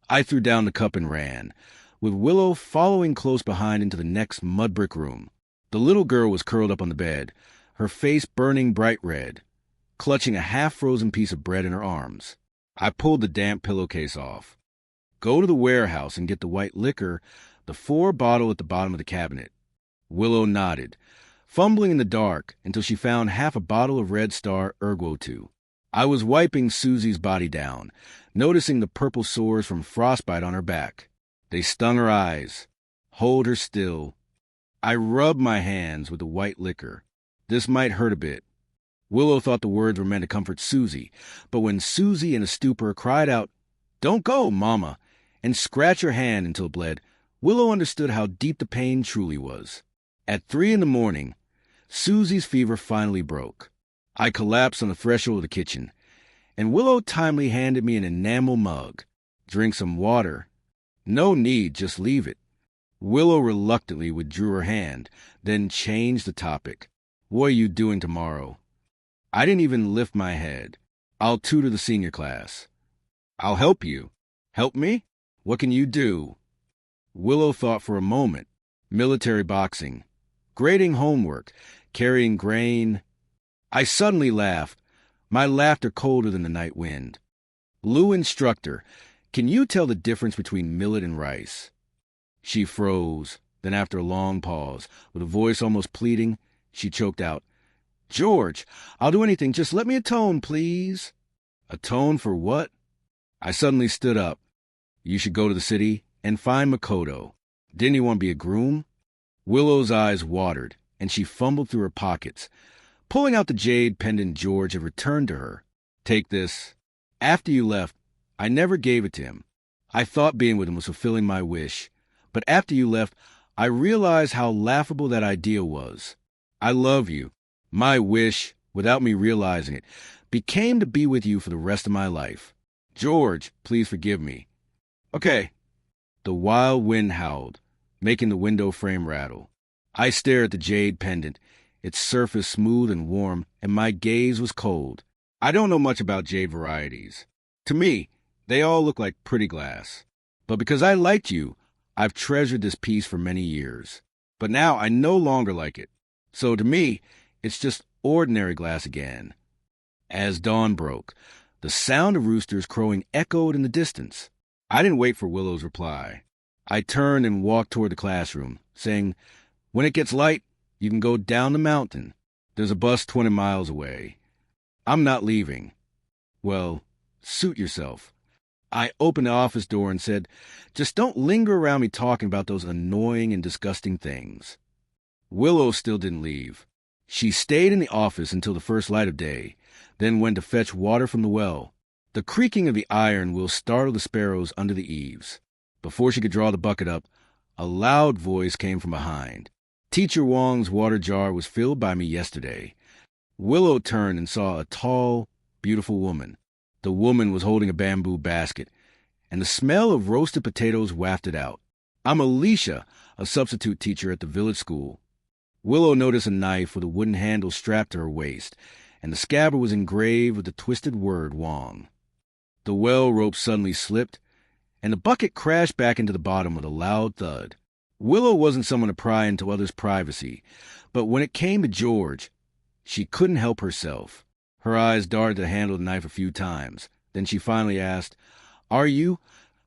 I threw down the cup and ran, with Willow following close behind into the next mud brick room. The little girl was curled up on the bed, her face burning bright red, clutching a half-frozen piece of bread in her arms. I pulled the damp pillowcase off. Go to the warehouse and get the white liquor, the 4 bottle at the bottom of the cabinet. Willow nodded, fumbling in the dark until she found half a bottle of Red Star Ergo-2. I was wiping Susie's body down, noticing the purple sores from frostbite on her back. They stung her eyes. Hold her still. I rubbed my hands with the white liquor. This might hurt a bit. Willow thought the words were meant to comfort Susie, but when Susie in a stupor cried out, Don't go, Mama, and scratched her hand until it bled, Willow understood how deep the pain truly was. At 3 a.m, Susie's fever finally broke. I collapsed on the threshold of the kitchen, and Willow timely handed me an enamel mug. Drink some water. No need, just leave it. Willow reluctantly withdrew her hand, then changed the topic. What are you doing tomorrow? I didn't even lift my head. I'll tutor the senior class. I'll help you. Help me? What can you do? Willow thought for a moment. Military boxing. Grading homework. Carrying grain. I suddenly laughed, my laughter colder than the night wind. Lou instructor, can you tell the difference between millet and rice? She froze. Then after a long pause, with a voice almost pleading, she choked out, George, I'll do anything. Just let me atone, please. Atone for what? I suddenly stood up. You should go to the city and find Makoto. Didn't he want to be a groom? Willow's eyes watered, and she fumbled through her pockets. Pulling out the jade pendant George had returned to her. Take this. After you left, I never gave it to him. I thought being with him was fulfilling my wish. But after you left, I realized how laughable that idea was. I love you. My wish, without me realizing it, became to be with you for the rest of my life. George, please forgive me. Okay. The wild wind howled, making the window frame rattle. I stared at the jade pendant, its surface smooth and warm, and my gaze was cold. I don't know much about jade varieties. To me, they all look like pretty glass. But because I liked you, I've treasured this piece for many years. But now I no longer like it. So to me, it's just ordinary glass again. As dawn broke, the sound of roosters crowing echoed in the distance. I didn't wait for Willow's reply. I turned and walked toward the classroom, saying, "When it gets light, you can go down the mountain. There's a bus 20 miles away. I'm not leaving." "Well, suit yourself." I opened the office door and said, "Just don't linger around me talking about those annoying and disgusting things." Willow still didn't leave. She stayed in the office until the first light of day, then went to fetch water from the well. The creaking of the iron will startle the sparrows under the eaves. Before she could draw the bucket up, a loud voice came from behind. "Teacher Wong's water jar was filled by me yesterday." Willow turned and saw a tall, beautiful woman. The woman was holding a bamboo basket, and the smell of roasted potatoes wafted out. "I'm Alicia, a substitute teacher at the village school." Willow noticed a knife with a wooden handle strapped to her waist, and the scabbard was engraved with the twisted word Wong. The well rope suddenly slipped, and the bucket crashed back into the bottom with a loud thud. Willow wasn't someone to pry into others' privacy, but when it came to George, she couldn't help herself. Her eyes darted the handle of the knife a few times. Then she finally asked, "Are you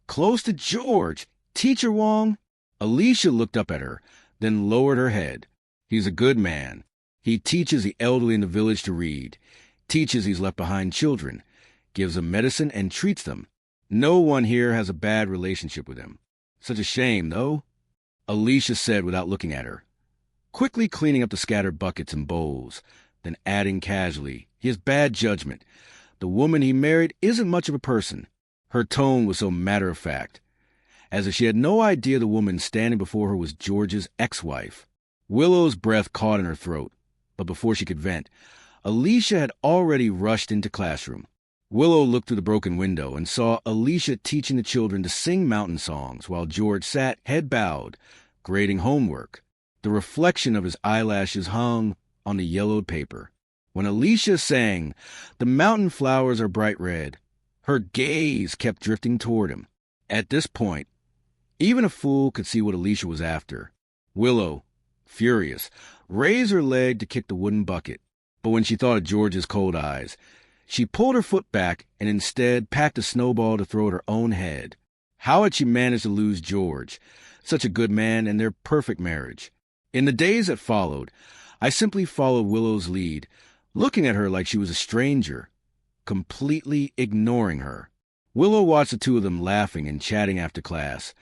close to George, Teacher Wong?" Alicia looked up at her, then lowered her head. "He's a good man. He teaches the elderly in the village to read, teaches these left behind children, gives them medicine and treats them. No one here has a bad relationship with him. Such a shame, though," Alicia said without looking at her, quickly cleaning up the scattered buckets and bowls, then adding casually, "He has bad judgment. The woman he married isn't much of a person." Her tone was so matter-of-fact, as if she had no idea the woman standing before her was George's ex-wife. Willow's breath caught in her throat, but before she could vent, Alicia had already rushed into classroom. Willow looked through the broken window and saw Alicia teaching the children to sing mountain songs while George sat, head bowed, grading homework. The reflection of his eyelashes hung on the yellowed paper. When Alicia sang, "The mountain flowers are bright red," her gaze kept drifting toward him. At this point, even a fool could see what Alicia was after. Willow, furious, raised her leg to kick the wooden bucket, but when she thought of George's cold eyes, she pulled her foot back and instead packed a snowball to throw at her own head. How had she managed to lose George, such a good man, and their perfect marriage? In the days that followed, I simply followed Willow's lead, looking at her like she was a stranger, completely ignoring her. Willow watched the two of them laughing and chatting after class,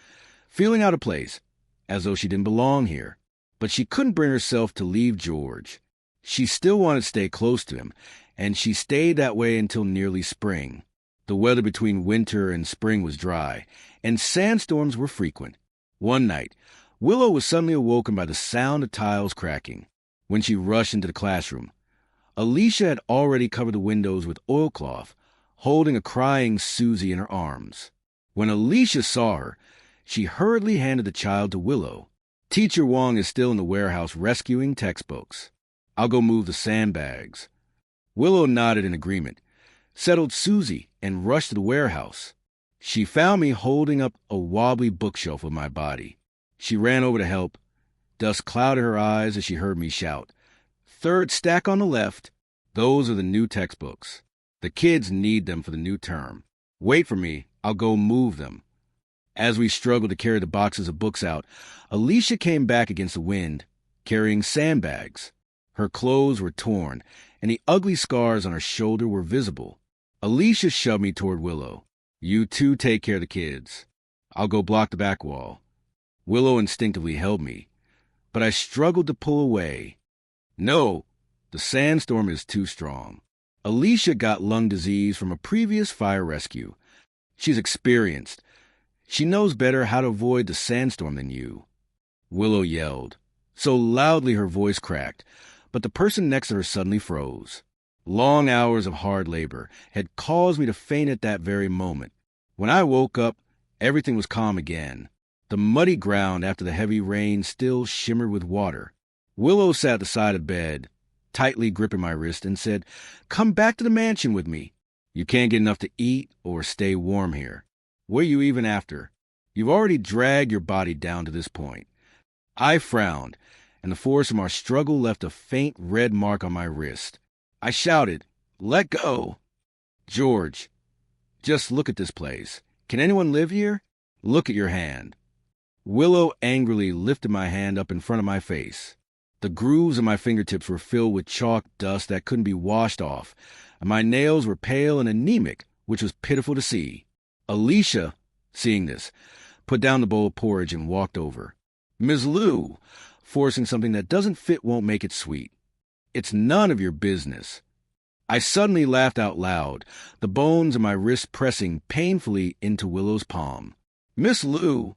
feeling out of place, as though she didn't belong here. But she couldn't bring herself to leave George. She still wanted to stay close to him, and she stayed that way until nearly spring. The weather between winter and spring was dry, and sandstorms were frequent. One night, Willow was suddenly awoken by the sound of tiles cracking. When she rushed into the classroom, Alicia had already covered the windows with oilcloth, holding a crying Susie in her arms. When Alicia saw her, she hurriedly handed the child to Willow. "Teacher Wong is still in the warehouse rescuing textbooks. I'll go move the sandbags." Willow nodded in agreement, settled Susie, and rushed to the warehouse. She found me holding up a wobbly bookshelf with my body. She ran over to help. Dust clouded her eyes as she heard me shout, "Third stack on the left. Those are the new textbooks. The kids need them for the new term. Wait for me. I'll go move them." As we struggled to carry the boxes of books out, Alicia came back against the wind, carrying sandbags. Her clothes were torn, and the ugly scars on her shoulder were visible. Alicia shoved me toward Willow. "You two take care of the kids. I'll go block the back wall." Willow instinctively held me, but I struggled to pull away. "No, the sandstorm is too strong." Alicia got lung disease from a previous fire rescue. She's experienced. She knows better how to avoid the sandstorm than you. Willow yelled, so loudly her voice cracked, but the person next to her suddenly froze. Long hours of hard labor had caused me to faint at that very moment. When I woke up, everything was calm again. The muddy ground after the heavy rain still shimmered with water. Willow sat at the side of the bed, tightly gripping my wrist, and said, "Come back to the mansion with me. You can't get enough to eat or stay warm here. What are you even after? You've already dragged your body down to this point." I frowned, and the force from our struggle left a faint red mark on my wrist. I shouted, Let go. George, just look at this place. Can anyone live here? Look at your hand. Willow angrily lifted my hand up in front of my face. The grooves of my fingertips were filled with chalk dust that couldn't be washed off, and my nails were pale and anemic, which was pitiful to see. Alicia, seeing this, put down the bowl of porridge and walked over. Ms. Lou, forcing something that doesn't fit won't make it sweet. It's none of your business. I suddenly laughed out loud, the bones of my wrist pressing painfully into Willow's palm. Miss Lou,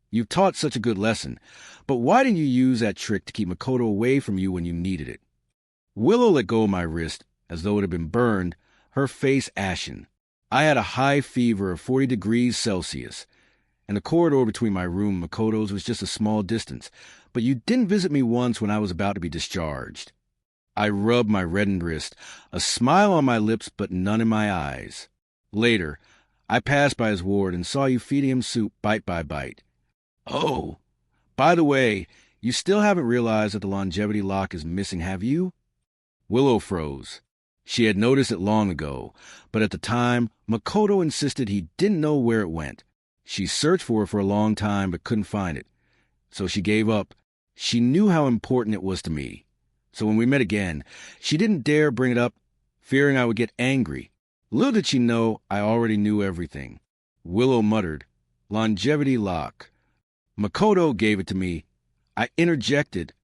you've taught such a good lesson, but why didn't you use that trick to keep Makoto away from you when you needed it? Willow let go of my wrist, as though it had been burned, her face ashen. I had a high fever of 40 degrees Celsius, and the corridor between my room and Makoto's was just a small distance, but you didn't visit me once when I was about to be discharged. I rubbed my reddened wrist, a smile on my lips but none in my eyes. Later, I passed by his ward and saw you feeding him soup bite by bite. Oh, by the way, you still haven't realized that the longevity lock is missing, have you? Willow froze. She had noticed it long ago, but at the time, Makoto insisted he didn't know where it went. She searched for it for a long time but couldn't find it, so she gave up. She knew how important it was to me. So when we met again, she didn't dare bring it up, fearing I would get angry. Little did she know I already knew everything. Willow muttered, "Longevity lock. Makoto gave it to me." I interjected,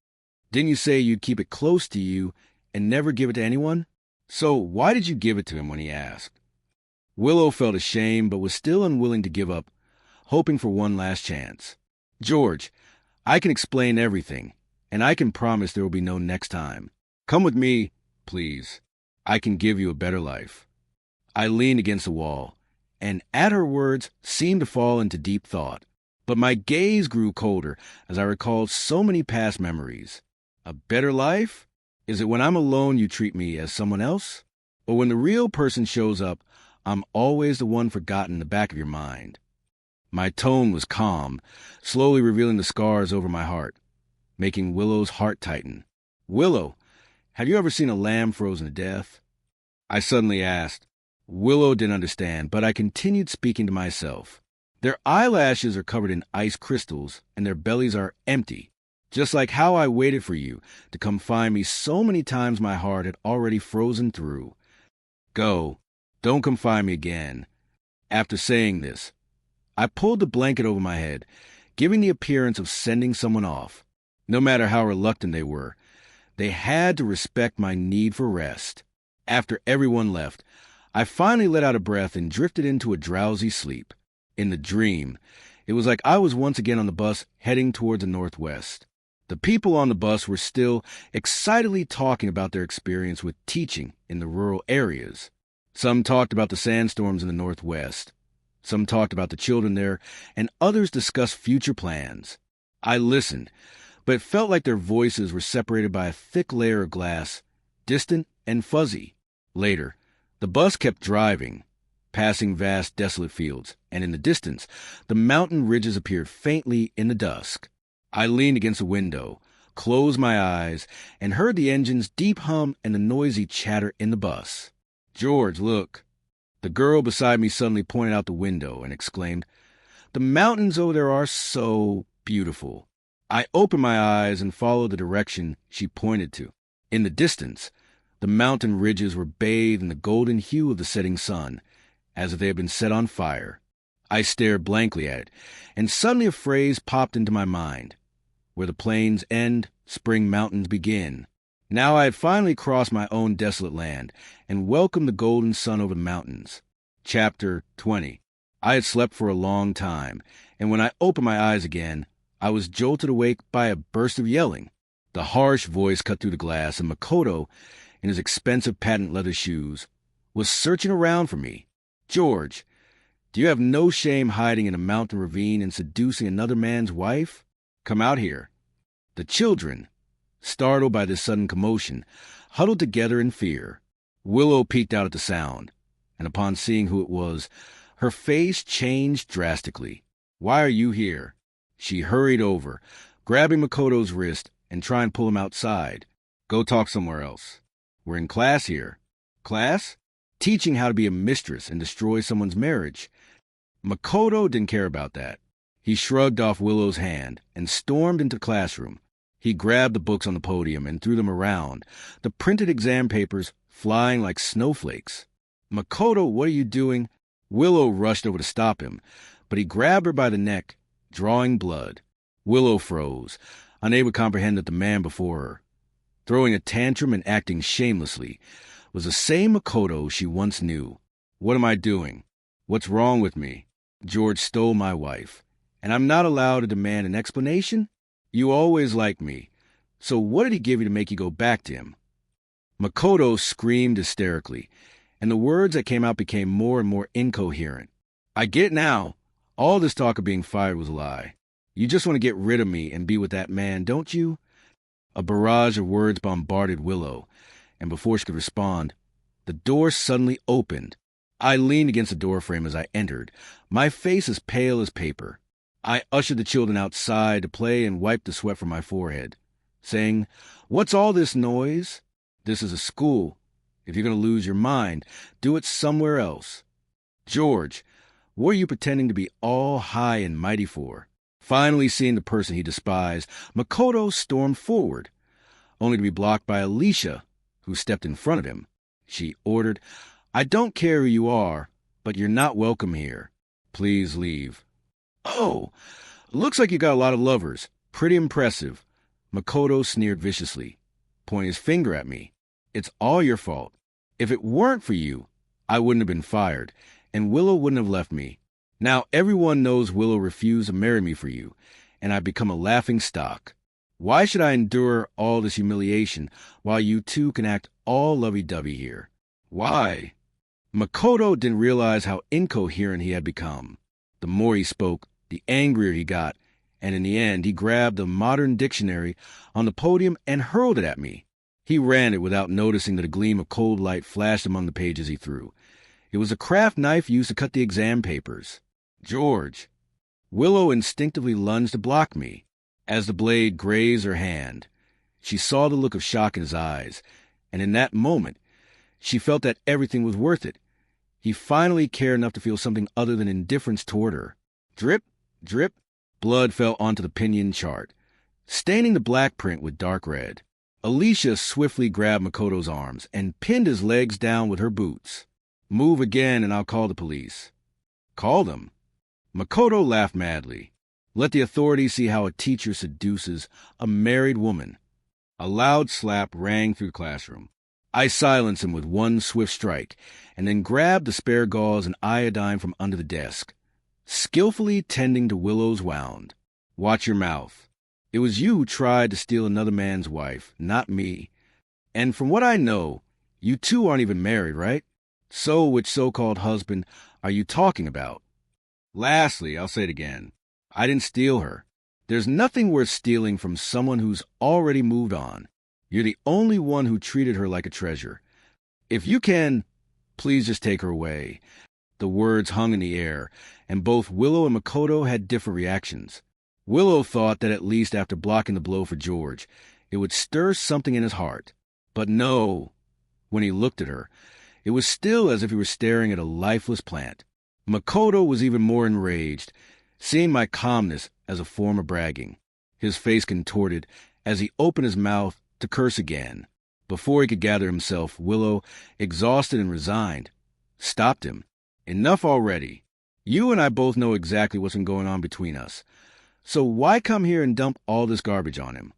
"Didn't you say you'd keep it close to you and never give it to anyone? So why did you give it to him when he asked?" Willow felt ashamed but was still unwilling to give up, hoping for one last chance. "George, I can explain everything, and I can promise there will be no next time. Come with me, please. I can give you a better life." I leaned against the wall, and at her words seemed to fall into deep thought. But my gaze grew colder as I recalled so many past memories. A better life? Is it when I'm alone you treat me as someone else? Or when the real person shows up, I'm always the one forgotten in the back of your mind? My tone was calm, slowly revealing the scars over my heart, making Willow's heart tighten. "Willow, have you ever seen a lamb frozen to death?" I suddenly asked. Willow didn't understand, but I continued speaking to myself. "Their eyelashes are covered in ice crystals, and their bellies are empty, just like how I waited for you to come find me so many times my heart had already frozen through. Go, don't come find me again." After saying this, I pulled the blanket over my head, giving the appearance of sending someone off. No matter how reluctant they had to respect my need for rest. After everyone left, I finally let out a breath and drifted into a drowsy sleep. In the dream, it was like I was once again on the bus heading toward the northwest. The people on the bus were still excitedly talking about their experience with teaching in the rural areas. Some talked about the sandstorms in the northwest. Some talked about the children there, and others discussed future plans. I listened, but it felt like their voices were separated by a thick layer of glass, distant and fuzzy. Later, the bus kept driving, passing vast desolate fields, and in the distance, the mountain ridges appeared faintly in the dusk. I leaned against a window, closed my eyes, and heard the engine's deep hum and the noisy chatter in the bus. "George, look." The girl beside me suddenly pointed out the window and exclaimed, "The mountains over there are so beautiful." I opened my eyes and followed the direction she pointed to. In the distance, the mountain ridges were bathed in the golden hue of the setting sun, as if they had been set on fire. I stared blankly at it, and suddenly a phrase popped into my mind. "Where the plains end, spring mountains begin." Now I had finally crossed my own desolate land and welcomed the golden sun over the mountains. Chapter 20. I had slept for a long time, and when I opened my eyes again, I was jolted awake by a burst of yelling. The harsh voice cut through the glass, and Makoto, in his expensive patent leather shoes, was searching around for me. "George, do you have no shame hiding in a mountain ravine and seducing another man's wife? Come out here." The children, startled by this sudden commotion, huddled together in fear. Willow peeked out at the sound, and upon seeing who it was, her face changed drastically. "Why are you here?" She hurried over, grabbing Makoto's wrist and trying to pull him outside. "Go talk somewhere else. We're in class here." Class? Teaching how to be a mistress and destroy someone's marriage. Makoto didn't care about that. He shrugged off Willow's hand and stormed into the classroom. He grabbed the books on the podium and threw them around, the printed exam papers flying like snowflakes. Makoto, what are you doing? Willow rushed over to stop him, but he grabbed her by the neck, drawing blood. Willow froze, unable to comprehend that the man before her, throwing a tantrum and acting shamelessly, was the same Makoto she once knew. What am I doing? What's wrong with me? George stole my wife, and I'm not allowed to demand an explanation? You always liked me, so what did he give you to make you go back to him? Makoto screamed hysterically, and the words that came out became more and more incoherent. I get now. All this talk of being fired was a lie. You just want to get rid of me and be with that man, don't you? A barrage of words bombarded Willow, and before she could respond, the door suddenly opened. I leaned against the doorframe as I entered, my face as pale as paper. I ushered the children outside to play and wiped the sweat from my forehead, saying, "What's all this noise? This is a school. If you're going to lose your mind, do it somewhere else." George, what are you pretending to be all high and mighty for? Finally seeing the person he despised, Makoto stormed forward, only to be blocked by Alicia, who stepped in front of him. She ordered, "I don't care who you are, but you're not welcome here. Please leave." "Oh, looks like you got a lot of lovers. Pretty impressive." Makoto sneered viciously, pointing his finger at me. "It's all your fault. If it weren't for you, I wouldn't have been fired, and Willow wouldn't have left me. Now everyone knows Willow refused to marry me for you, and I've become a laughing stock. Why should I endure all this humiliation while you two can act all lovey-dovey here? Why?" Makoto didn't realize how incoherent he had become. The more he spoke, the angrier he got, and in the end he grabbed the modern dictionary on the podium and hurled it at me. He ran it without noticing that a gleam of cold light flashed among the pages he threw. It was a craft knife used to cut the exam papers. "George." Willow instinctively lunged to block me. As the blade grazed her hand, she saw the look of shock in his eyes, and in that moment, she felt that everything was worth it. He finally cared enough to feel something other than indifference toward her. Drip, drip, blood fell onto the pinion chart, staining the black print with dark red. Alicia swiftly grabbed Makoto's arms and pinned his legs down with her boots. "Move again and I'll call the police." "Call them?" Makoto laughed madly. "Let the authorities see how a teacher seduces a married woman." A loud slap rang through the classroom. I silenced him with one swift strike, and then grabbed the spare gauze and iodine from under the desk, skillfully tending to Willow's wound. "Watch your mouth. It was you who tried to steal another man's wife, not me. And from what I know, you two aren't even married, right? So which so-called husband are you talking about? Lastly, I'll say it again. I didn't steal her. There's nothing worth stealing from someone who's already moved on. You're the only one who treated her like a treasure. If you can, please just take her away." The words hung in the air, and both Willow and Makoto had different reactions. Willow thought that at least after blocking the blow for George, it would stir something in his heart. But no, when he looked at her, it was still as if he were staring at a lifeless plant. Makoto was even more enraged, seeing my calmness as a form of bragging. His face contorted as he opened his mouth to curse again. Before he could gather himself, Willow, exhausted and resigned, stopped him. "Enough already. You and I both know exactly what's been going on between us. So why come here and dump all this garbage on him?"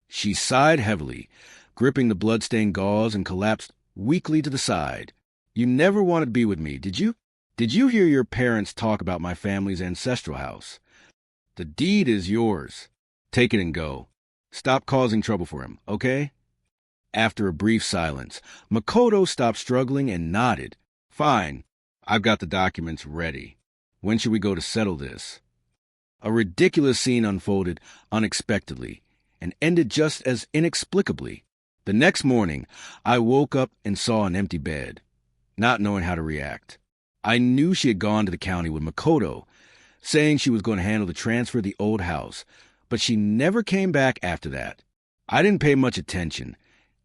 She sighed heavily, gripping the blood-stained gauze, and collapsed weakly to the side. "You never wanted to be with me, did you? Did you hear your parents talk about my family's ancestral house? The deed is yours. Take it and go. Stop causing trouble for him, okay?" After a brief silence, Makoto stopped struggling and nodded. "Fine. I've got the documents ready. When should we go to settle this?" A ridiculous scene unfolded unexpectedly and ended just as inexplicably. The next morning, I woke up and saw an empty bed, not knowing how to react. I knew she had gone to the county with Makoto, saying she was going to handle the transfer of the old house, but she never came back after that. I didn't pay much attention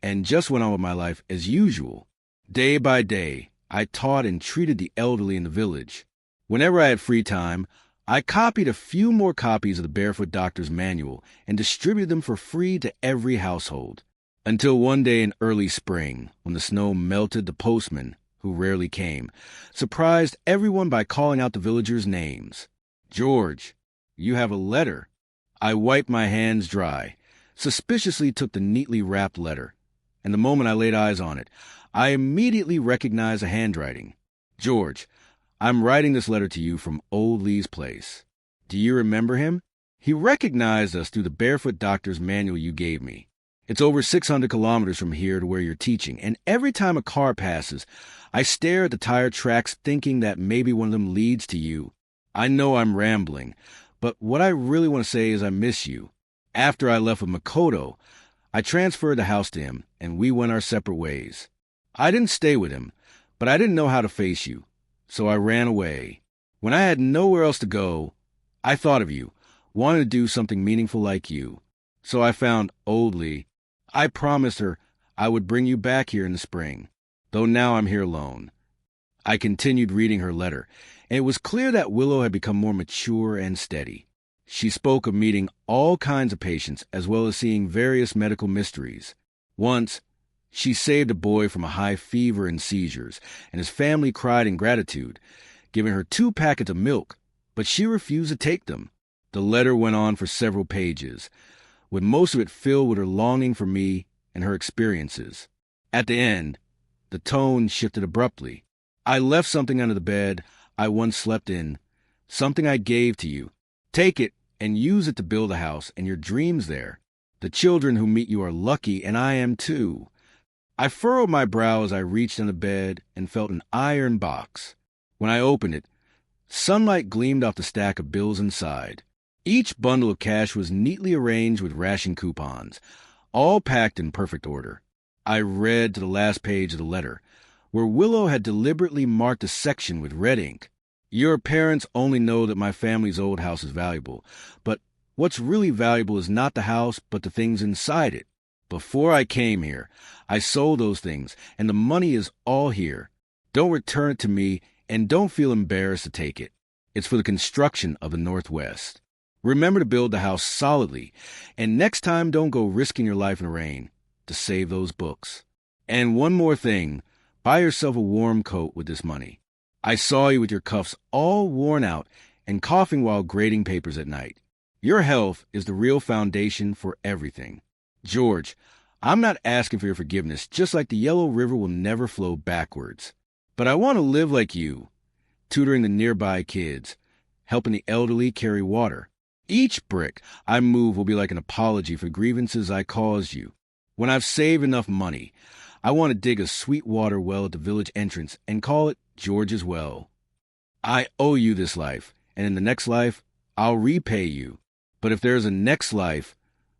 and just went on with my life as usual. Day by day, I taught and treated the elderly in the village. Whenever I had free time, I copied a few more copies of the Barefoot Doctor's Manual and distributed them for free to every household. Until one day in early spring, when the snow melted, the postman, who rarely came, surprised everyone by calling out the villagers' names. "George, you have a letter." I wiped my hands dry, suspiciously took the neatly wrapped letter, and the moment I laid eyes on it, I immediately recognized the handwriting. "George, I'm writing this letter to you from Old Lee's place. Do you remember him? He recognized us through the Barefoot Doctor's Manual you gave me. It's over 600 kilometers from here to where you're teaching, and every time a car passes, I stare at the tire tracks thinking that maybe one of them leads to you. I know I'm rambling, but what I really want to say is I miss you. After I left with Makoto, I transferred the house to him, and we went our separate ways. I didn't stay with him, but I didn't know how to face you, so I ran away. When I had nowhere else to go, I thought of you, wanted to do something meaningful like you. So I found Old Lee. I promised her I would bring you back here in the spring, though now I'm here alone." I continued reading her letter, and it was clear that Willow had become more mature and steady. She spoke of meeting all kinds of patients as well as seeing various medical mysteries. Once, she saved a boy from a high fever and seizures, and his family cried in gratitude, giving her 2 packets of milk, but she refused to take them. The letter went on for several pages, with most of it filled with her longing for me and her experiences. At the end, the tone shifted abruptly. "I left something under the bed I once slept in, something I gave to you. Take it and use it to build a house and your dreams there. The children who meet you are lucky, and I am too." I furrowed my brow as I reached in the bed and felt an iron box. When I opened it, sunlight gleamed off the stack of bills inside. Each bundle of cash was neatly arranged with ration coupons, all packed in perfect order. I read to the last page of the letter, where Willow had deliberately marked a section with red ink. "Your parents only know that my family's old house is valuable, but what's really valuable is not the house, but the things inside it. Before I came here, I sold those things, and the money is all here. Don't return it to me, and don't feel embarrassed to take it. It's for the construction of the Northwest. Remember to build the house solidly, and next time don't go risking your life in the rain to save those books. And one more thing, buy yourself a warm coat with this money. I saw you with your cuffs all worn out and coughing while grading papers at night. Your health is the real foundation for everything. George, I'm not asking for your forgiveness, just like the Yellow River will never flow backwards. But I want to live like you, tutoring the nearby kids, helping the elderly carry water. Each brick I move will be like an apology for grievances I caused you. When I've saved enough money, I want to dig a sweet water well at the village entrance and call it George's Well. I owe you this life, and in the next life, I'll repay you. But if there's a next life,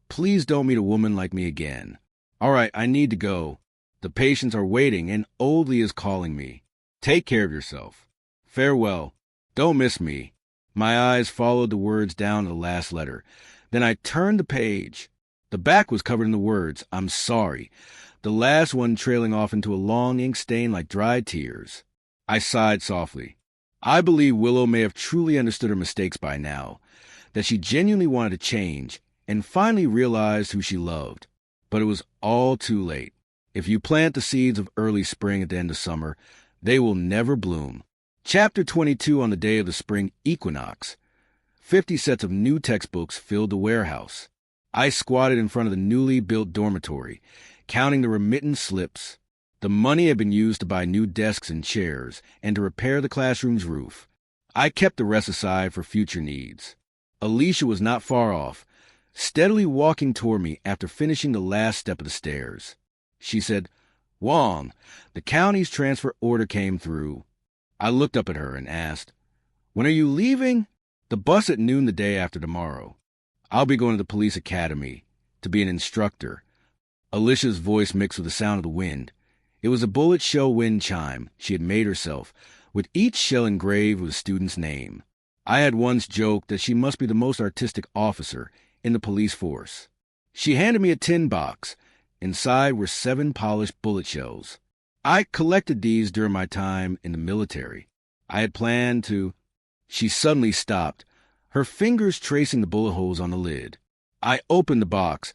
please don't meet a woman like me again. All right, I need to go. The patients are waiting, and Old Lee is calling me. Take care of yourself. Farewell. Don't miss me." My eyes followed the words down to the last letter. Then I turned the page. The back was covered in the words, "I'm sorry," the last one trailing off into a long ink stain like dried tears. I sighed softly. I believe Willow may have truly understood her mistakes by now, that she genuinely wanted to change, and finally realized who she loved. But it was all too late. If you plant the seeds of early spring at the end of summer, they will never bloom. Chapter 22 on the day of the spring equinox. 50 sets of new textbooks filled the warehouse. I squatted in front of the newly built dormitory, counting the remittance slips. The money had been used to buy new desks and chairs and to repair the classroom's roof. I kept the rest aside for future needs. Alicia was not far off, steadily walking toward me after finishing the last step of the stairs. She said, "Wong, the county's transfer order came through." I looked up at her and asked, "When are you leaving?" "The bus at noon the day after tomorrow. I'll be going to the police academy to be an instructor." Alicia's voice mixed with the sound of the wind. It was a bullet shell wind chime she had made herself, with each shell engraved with a student's name. I had once joked that she must be the most artistic officer in the police force. She handed me a tin box. Inside were 7 polished bullet shells. I collected these during my time in the military. I had planned to... She suddenly stopped, her fingers tracing the bullet holes on the lid. I opened the box,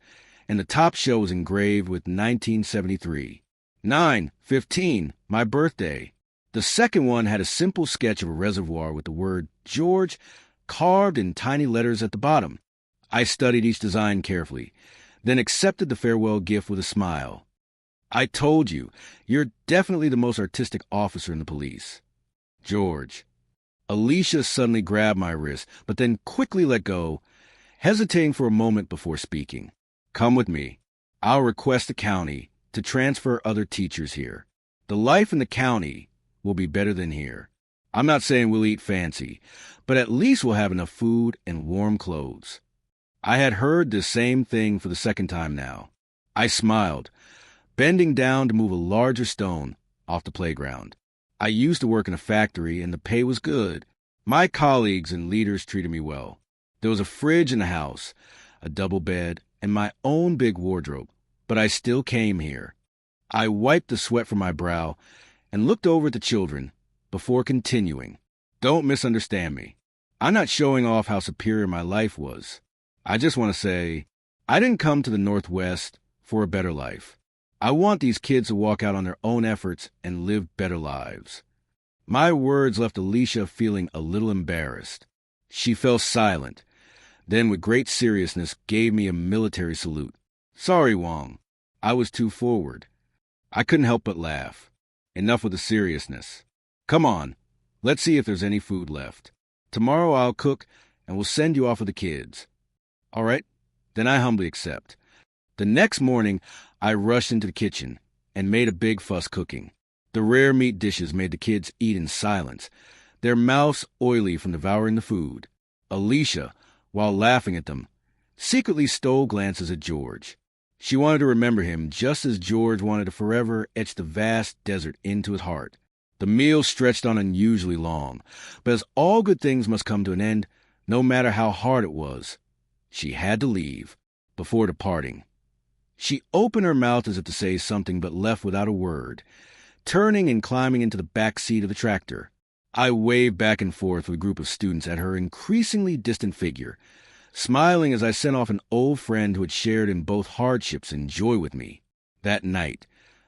and the top shell was engraved with 1973. 9/15, my birthday. The second one had a simple sketch of a reservoir with the word George carved in tiny letters at the bottom. I studied each design carefully, then accepted the farewell gift with a smile. I told you, you're definitely the most artistic officer in the police. George. Alicia suddenly grabbed my wrist, but then quickly let go, hesitating for a moment before speaking. Come with me. I'll request the county to transfer other teachers here. The life in the county will be better than here. I'm not saying we'll eat fancy, but at least we'll have enough food and warm clothes. I had heard the same thing for the second time now. I smiled, bending down to move a larger stone off the playground. I used to work in a factory, and the pay was good. My colleagues and leaders treated me well. There was a fridge in the house, a double bed, and my own big wardrobe, but I still came here. I wiped the sweat from my brow and looked over at the children before continuing. Don't misunderstand me. I'm not showing off how superior my life was. I just want to say, I didn't come to the Northwest for a better life. I want these kids to walk out on their own efforts and live better lives. My words left Alicia feeling a little embarrassed. She fell silent, then with great seriousness gave me a military salute. Sorry, Wong. I was too forward. I couldn't help but laugh. Enough with the seriousness. Come on, let's see if there's any food left. Tomorrow I'll cook, and we'll send you off with the kids. All right, then I humbly accept. The next morning, I rushed into the kitchen and made a big fuss cooking. The rare meat dishes made the kids eat in silence, their mouths oily from devouring the food. Alicia, while laughing at them, secretly stole glances at George. She wanted to remember him just as George wanted to forever etch the vast desert into his heart. The meal stretched on unusually long, but as all good things must come to an end, no matter how hard it was, she had to leave. Before departing, she opened her mouth as if to say something but left without a word, turning and climbing into the back seat of the tractor. I waved back and forth with a group of students at her increasingly distant figure, smiling as I sent off an old friend who had shared in both hardships and joy with me. That night,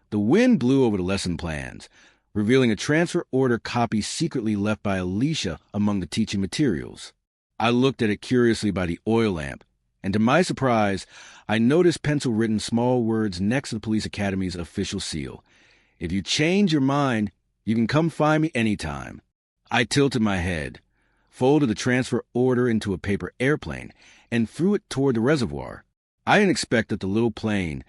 the wind blew over the lesson plans, revealing a transfer order copy secretly left by Alicia among the teaching materials. I looked at it curiously by the oil lamp, and to my surprise, I noticed pencil-written small words next to the police academy's official seal. If you change your mind, you can come find me anytime. I tilted my head, folded the transfer order into a paper airplane, and threw it toward the reservoir. I didn't expect that the little plane,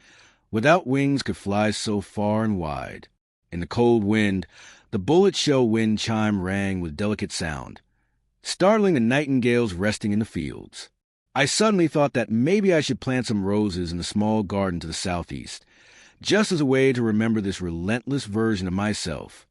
without wings, could fly so far and wide. In the cold wind, the bullet shell wind chime rang with delicate sound, startling the nightingales resting in the fields. I suddenly thought that maybe I should plant some roses in the small garden to the southeast, just as a way to remember this relentless version of myself.